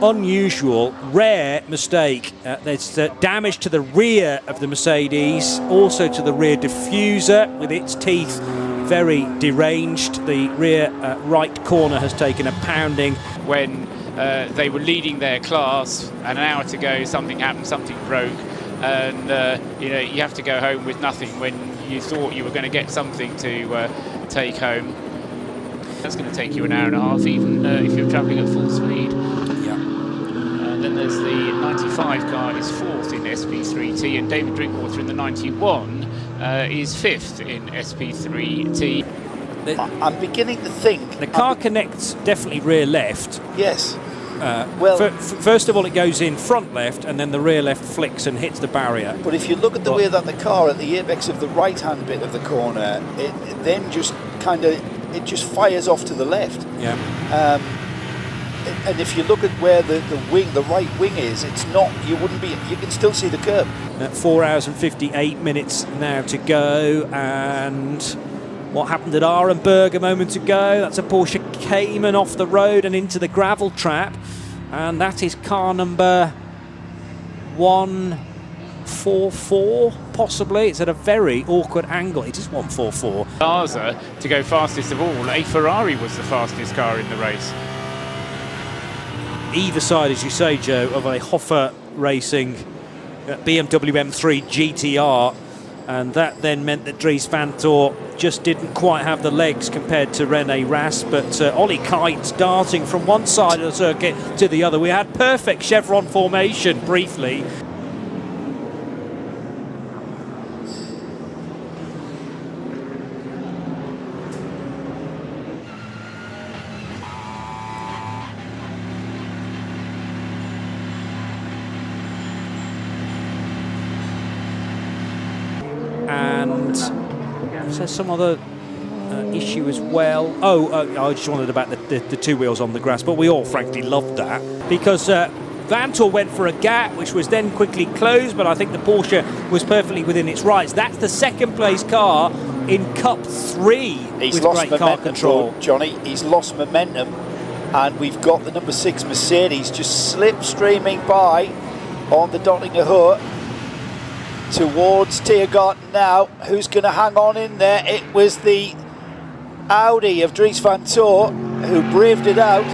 unusual, rare mistake. There's damage to the rear of the Mercedes, also to the rear diffuser with its teeth very deranged. The rear right corner has taken a pounding. When they were leading their class, and an hour to go, something happened, something broke, and you have to go home with nothing when you thought you were going to get something to take home. That's going to take you an hour and a half, even if you're travelling at full speed. Yeah. And then there's the 95 car is fourth in SP3T, and David Drinkwater in the 91 is fifth in SP3T. I'm beginning to think... The car connects definitely rear left. Yes. First of all, it goes in front left, and then the rear left flicks and hits the barrier. But if you look at the way that the car at the apex of the right-hand bit of the corner, it then just it just fires off to the left. Yeah. And if you look at where the right wing is, it's not. You can still see the curb. 4 hours and 58 minutes now to go, and what happened at Arenberg a moment ago? That's a Porsche Cayman off the road and into the gravel trap, and that is car number 144, possibly. It's at a very awkward angle. It is 144. Garza to go fastest of all. A Ferrari was the fastest car in the race. Either side, as you say, Joe, of a Hoffa Racing BMW M3 GTR, and that then meant that Dries van Tor just didn't quite have the legs compared to René Rast, but Ollie Kite darting from one side of the circuit to the other. We had perfect chevron formation briefly. And there's some other issue as well. I just wondered about the two wheels on the grass, but we all frankly loved that because Van Tor went for a gap, which was then quickly closed, but I think the Porsche was perfectly within its rights. That's the second place car in Cup 3 with great car control. Johnny, he's lost momentum, and we've got the number 6 Mercedes just slipstreaming by on the Dottinger Hood towards Tiergarten now. Who's going to hang on in there? It was the Audi of Dries van Tor who braved it out.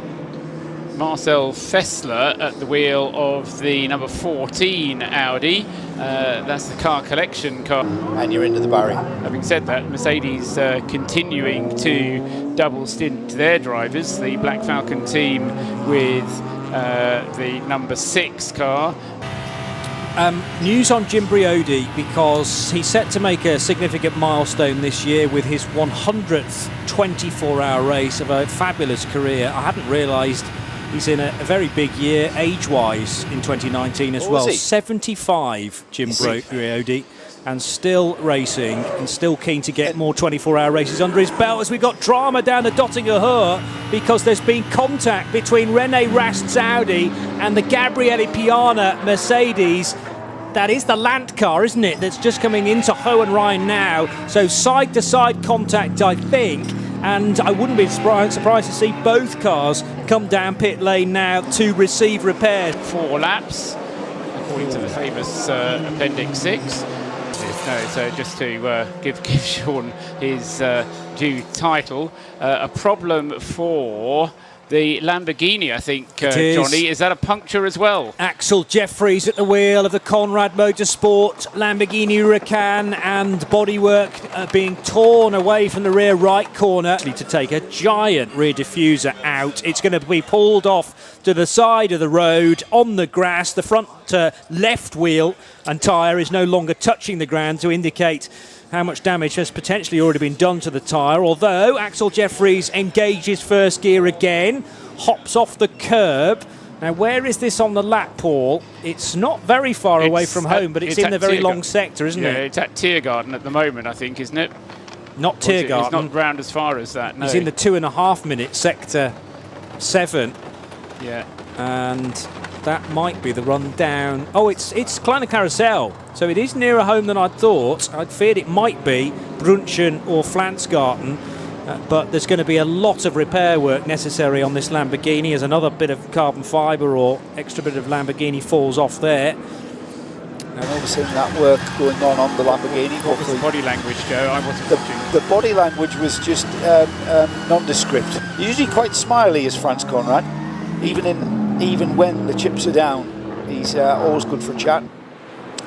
Marcel Fessler at the wheel of the number 14 Audi. That's the car collection car. And you're into the barrier. Having said that, Mercedes continuing to double stint their drivers. The Black Falcon team with the number 6 car. News on Jim Briody, because he's set to make a significant milestone this year with his 100th 24-hour race of a fabulous career. I hadn't realised he's in a very big year age-wise in 2019 as well. 75, Jim Briody, and still racing and still keen to get more 24-hour races under his belt, as we got drama down the Dottinger Hood because there's been contact between René Rast's Audi and the Gabriele Piana Mercedes. That is the Lant car, isn't it? That's just coming into Hohenrhein now. So side-to-side contact, I think. And I wouldn't be surprised to see both cars come down pit lane now to receive repairs. 4 laps, according to the famous Appendix 6. No, so just to give Sean his due title, a problem for the Lamborghini, I think, Johnny. Is that a puncture as well? Axel Jeffries at the wheel of the Conrad Motorsport Lamborghini Huracan, and bodywork being torn away from the rear right corner to take a giant rear diffuser out. It's going to be pulled off to the side of the road on the grass. The front left wheel and tyre is no longer touching the ground to indicate how much damage has potentially already been done to the tyre, although Axel Jeffries engages first gear again, hops off the curb. Now, where is this on the lap, Paul? It's not very far away from home, but it's in the very long sector, isn't it? Yeah, it's at Tiergarten at the moment, I think, isn't it? Not Tiergarten. It's not round as far as that, no. He's in the 2.5 minute sector 7. Yeah. And that might be the run down. Oh, it's Kleine Carousel, so it is nearer home than I thought. I'd feared it might be Brunchen or Flansgarten, but there's going to be a lot of repair work necessary on this Lamborghini as another bit of carbon fibre or extra bit of Lamborghini falls off there. I've never seen that work going on the Lamborghini. What was the body language, Joe? I wasn't watching. The body language was just nondescript. Usually quite smiley is Franz Conrad, even when the chips are down. He's always good for a chat.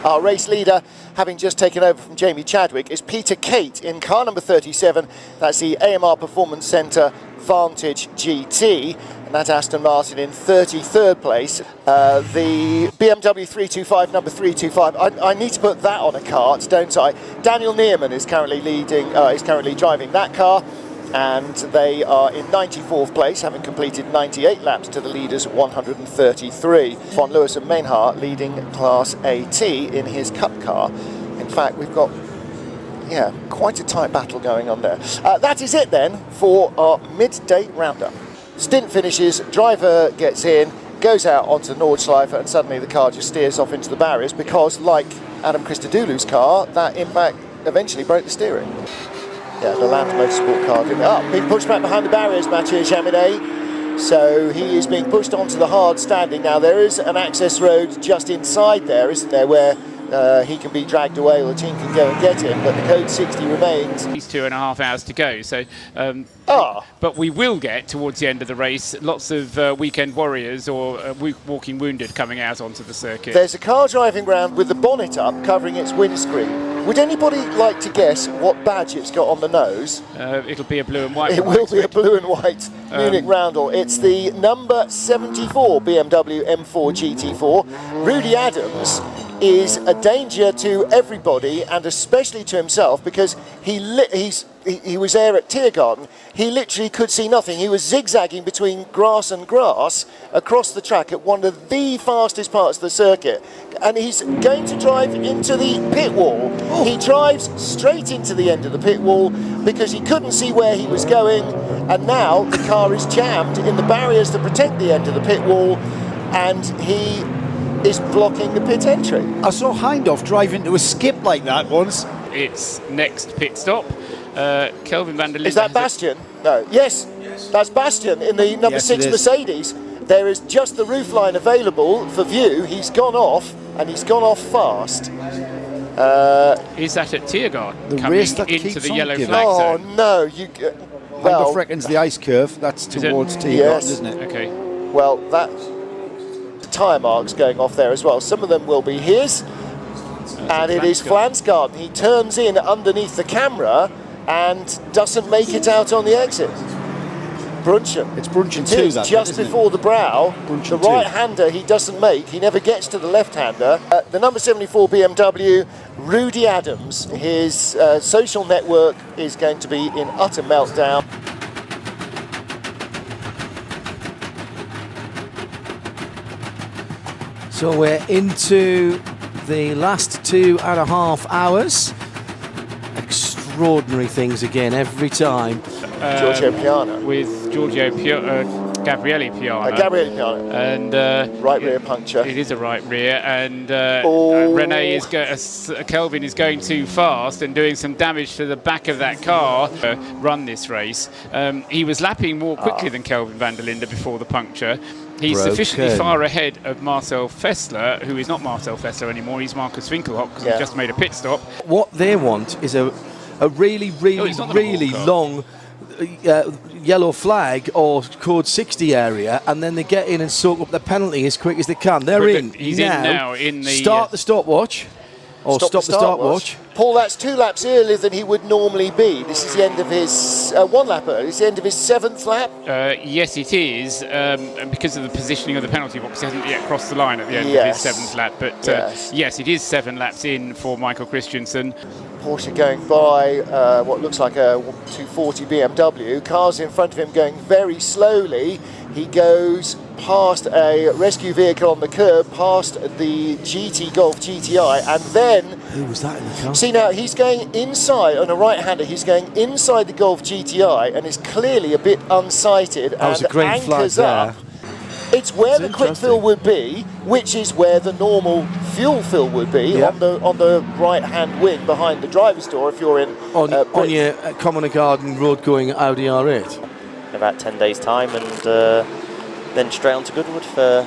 Our race leader, having just taken over from Jamie Chadwick, is Peter Kate in car number 37. That's the AMR Performance Centre Vantage GT, and that's Aston Martin in 33rd place. The BMW 325, number 325. I need to put that on a cart, don't I? Daniel Neerman is currently driving that car, and they are in 94th place, having completed 98 laps to the leaders 133. Von Lewis and Mainhardt leading Class AT in his Cup car. In fact, we've got quite a tight battle going on there. That is it then for our midday roundup. Stint finishes, driver gets in, goes out onto Nordschleife, and suddenly the car just steers off into the barriers because, like Adam Christodoulou's car, that in fact eventually broke the steering. Yeah, the Land Motorsport car being pushed back behind the barriers, Mathieu Jaminet. So he is being pushed onto the hard standing. Now there is an access road just inside there, isn't there, where he can be dragged away or the team can go and get him, but the code 60 remains. He's 2.5 hours to go, so but we will get towards the end of the race lots of weekend warriors or walking wounded coming out onto the circuit. There's a car driving round with the bonnet up covering its windscreen. Would anybody like to guess what badge it's got on the nose? It'll be a blue and white. It will be a blue and white Munich Roundel. It's the number 74 BMW M4 GT4. Rudy Adams is a danger to everybody and especially to himself because he was there at Tiergarten. He literally could see nothing. He was zigzagging between grass and grass across the track at one of the fastest parts of the circuit, and he's going to drive into the pit wall. He drives straight into the end of the pit wall because he couldn't see where he was going, and now the car is jammed in the barriers that protect the end of the pit wall, and he is blocking the pit entry. I saw Hindhoff drive into a skip like that once. It's next pit stop. Kelvin van der Linde. Is that Bastian? No. Yes, that's Bastian in the number 6 Mercedes. There is just the roofline available for view. He's gone off, and he's gone off fast. Is that at Tiergarten? The coming race that into keeps the on yellow giving. flag Oh zone? no! Hindhoff reckons the ice curve. That's towards Tiergarten, Yes. isn't it? Okay. Well, that tyre marks going off there as well. Some of them will be his, and it is Flansgarten. He turns in underneath the camera and doesn't make it out on the exit. Brunchen. It's Brunchen It 2, is that just isn't it? before the brow. Brunchen The 2. right-hander he doesn't make. He never gets to the left-hander. The number 74 BMW, Rudy Adams. His social network is going to be in utter meltdown. So we're into the last 2.5 hours. Extraordinary things again every time. Giorgio Piano. With Giorgio Gabriele Piana. Gabriele Piana. And right rear puncture. It is a right rear, and Kelvin is going too fast and doing some damage to the back of that car. Run this race. He was lapping more quickly than Kelvin van der Linde before the puncture. He's sufficiently far ahead of Marcel Fessler, who is not Marcel Fessler anymore. He's Marcus Winkelhock, because he just made a pit stop. What they want is a really long yellow flag or code 60 area, and then they get in and soak up the penalty as quick as they can. They're in. He's now. In now. In the start the stopwatch. Or stop the stopwatch. Paul, that's 2 laps earlier than he would normally be. This is the end of his 1 lap early. It's the end of his 7th lap. Yes, it is, and because of the positioning of the penalty box, he hasn't yet crossed the line at the end of his 7th lap. But yes, it is 7 laps in for Michael Christensen. Porsche going by what looks like a 240 BMW. Cars in front of him going very slowly. He goes past a rescue vehicle on the curb, past the GT Golf GTI, and then... Who was that in the car? See now, he's going inside, on a right-hander, he's going inside the Golf GTI and is clearly a bit unsighted. That was a green flag there. It's where the quick fill would be, which is where the normal fuel fill would be, on the right-hand wing behind the driver's door if you're in... On your Common Garden road-going Audi R8. About 10 days' time, and then straight on to Goodwood for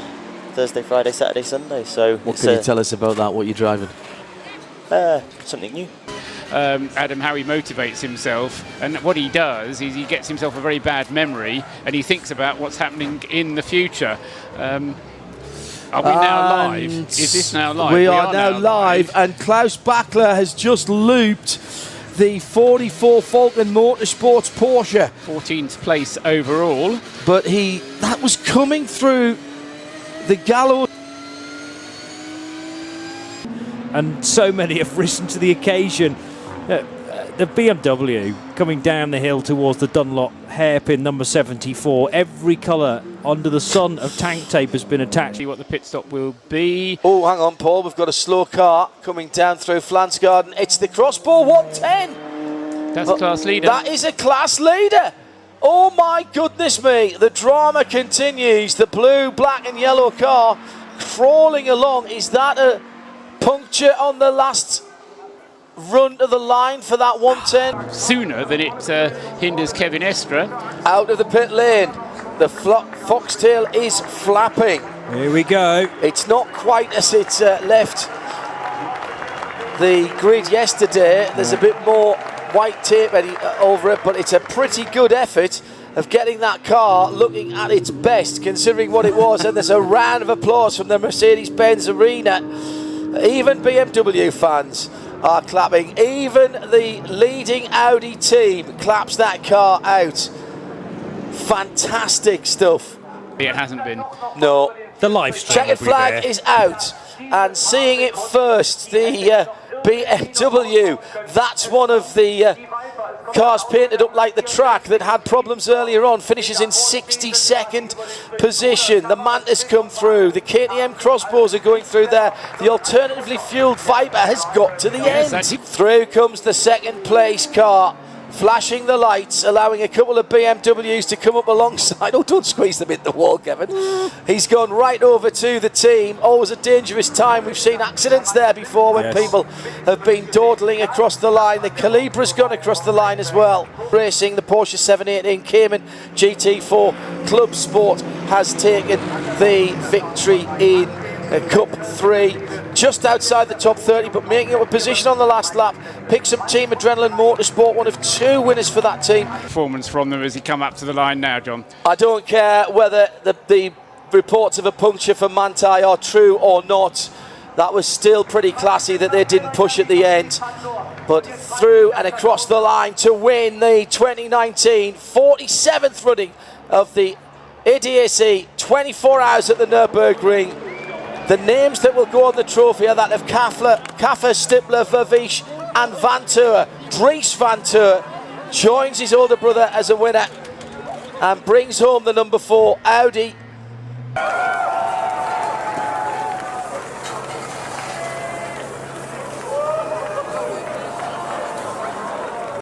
Thursday, Friday, Saturday, Sunday. So what can you tell us about that, what you're driving? Something new. Adam, how he motivates himself, and what he does is he gets himself a very bad memory and he thinks about what's happening in the future. Are we now live? Is this now live? We are now live, and Klaus Bachler has just looped the 44 Falcon Motorsports Porsche. 14th place overall. But that was coming through the gallows. And so many have risen to the occasion. The BMW coming down the hill towards the Dunlop hairpin number 74. Every colour under the sun of tank tape has been attached. See what the pit stop will be. Oh, hang on, Paul. We've got a slow car coming down through Flansgarden. It's the Crossbow 110. That's a class leader. That is a class leader. Oh, my goodness me. The drama continues. The blue, black and yellow car crawling along. Is that a puncture on the last run to the line for that 110? Sooner than it hinders Kevin Estra. Out of the pit lane. The foxtail is flapping. Here we go. It's not quite as it left the grid yesterday. There's a bit more white tape over it, but it's a pretty good effort of getting that car looking at its best, considering what it was. And there's a round of applause from the Mercedes-Benz arena. Even BMW fans are clapping. Even the leading Audi team claps that car out. Fantastic stuff. It hasn't been. No. The live stream. Checkered flag is out, and seeing it first, the BMW. That's one of the cars painted up like the track that had problems earlier on. Finishes in 62nd position. The Mantis come through. The KTM Crossbows are going through there. The alternatively fueled Viper has got to the end. Through comes the second place car, flashing the lights, allowing a couple of BMWs to come up alongside. Oh, don't squeeze them in the wall, Kevin. He's gone right over to the team. Always a dangerous time. We've seen accidents there before when people have been dawdling across the line. The Calibra's gone across the line as well. Racing, the Porsche 718 Cayman GT4 Club Sport has taken the victory in Cup 3, just outside the top 30, but making up a position on the last lap. Picks up Team Adrenaline Motorsport, one of 2 winners for that team. Performance from them as he come up to the line now, John. I don't care whether the reports of a puncture for Manti are true or not. That was still pretty classy that they didn't push at the end. But through and across the line to win the 2019 47th running of the ADAC 24 Hours at the Nürburgring. The names that will go on the trophy are that of Kaffer, Stippler, Vervish and Van Toor. Dries Van Toor joins his older brother as a winner and brings home the number 4 Audi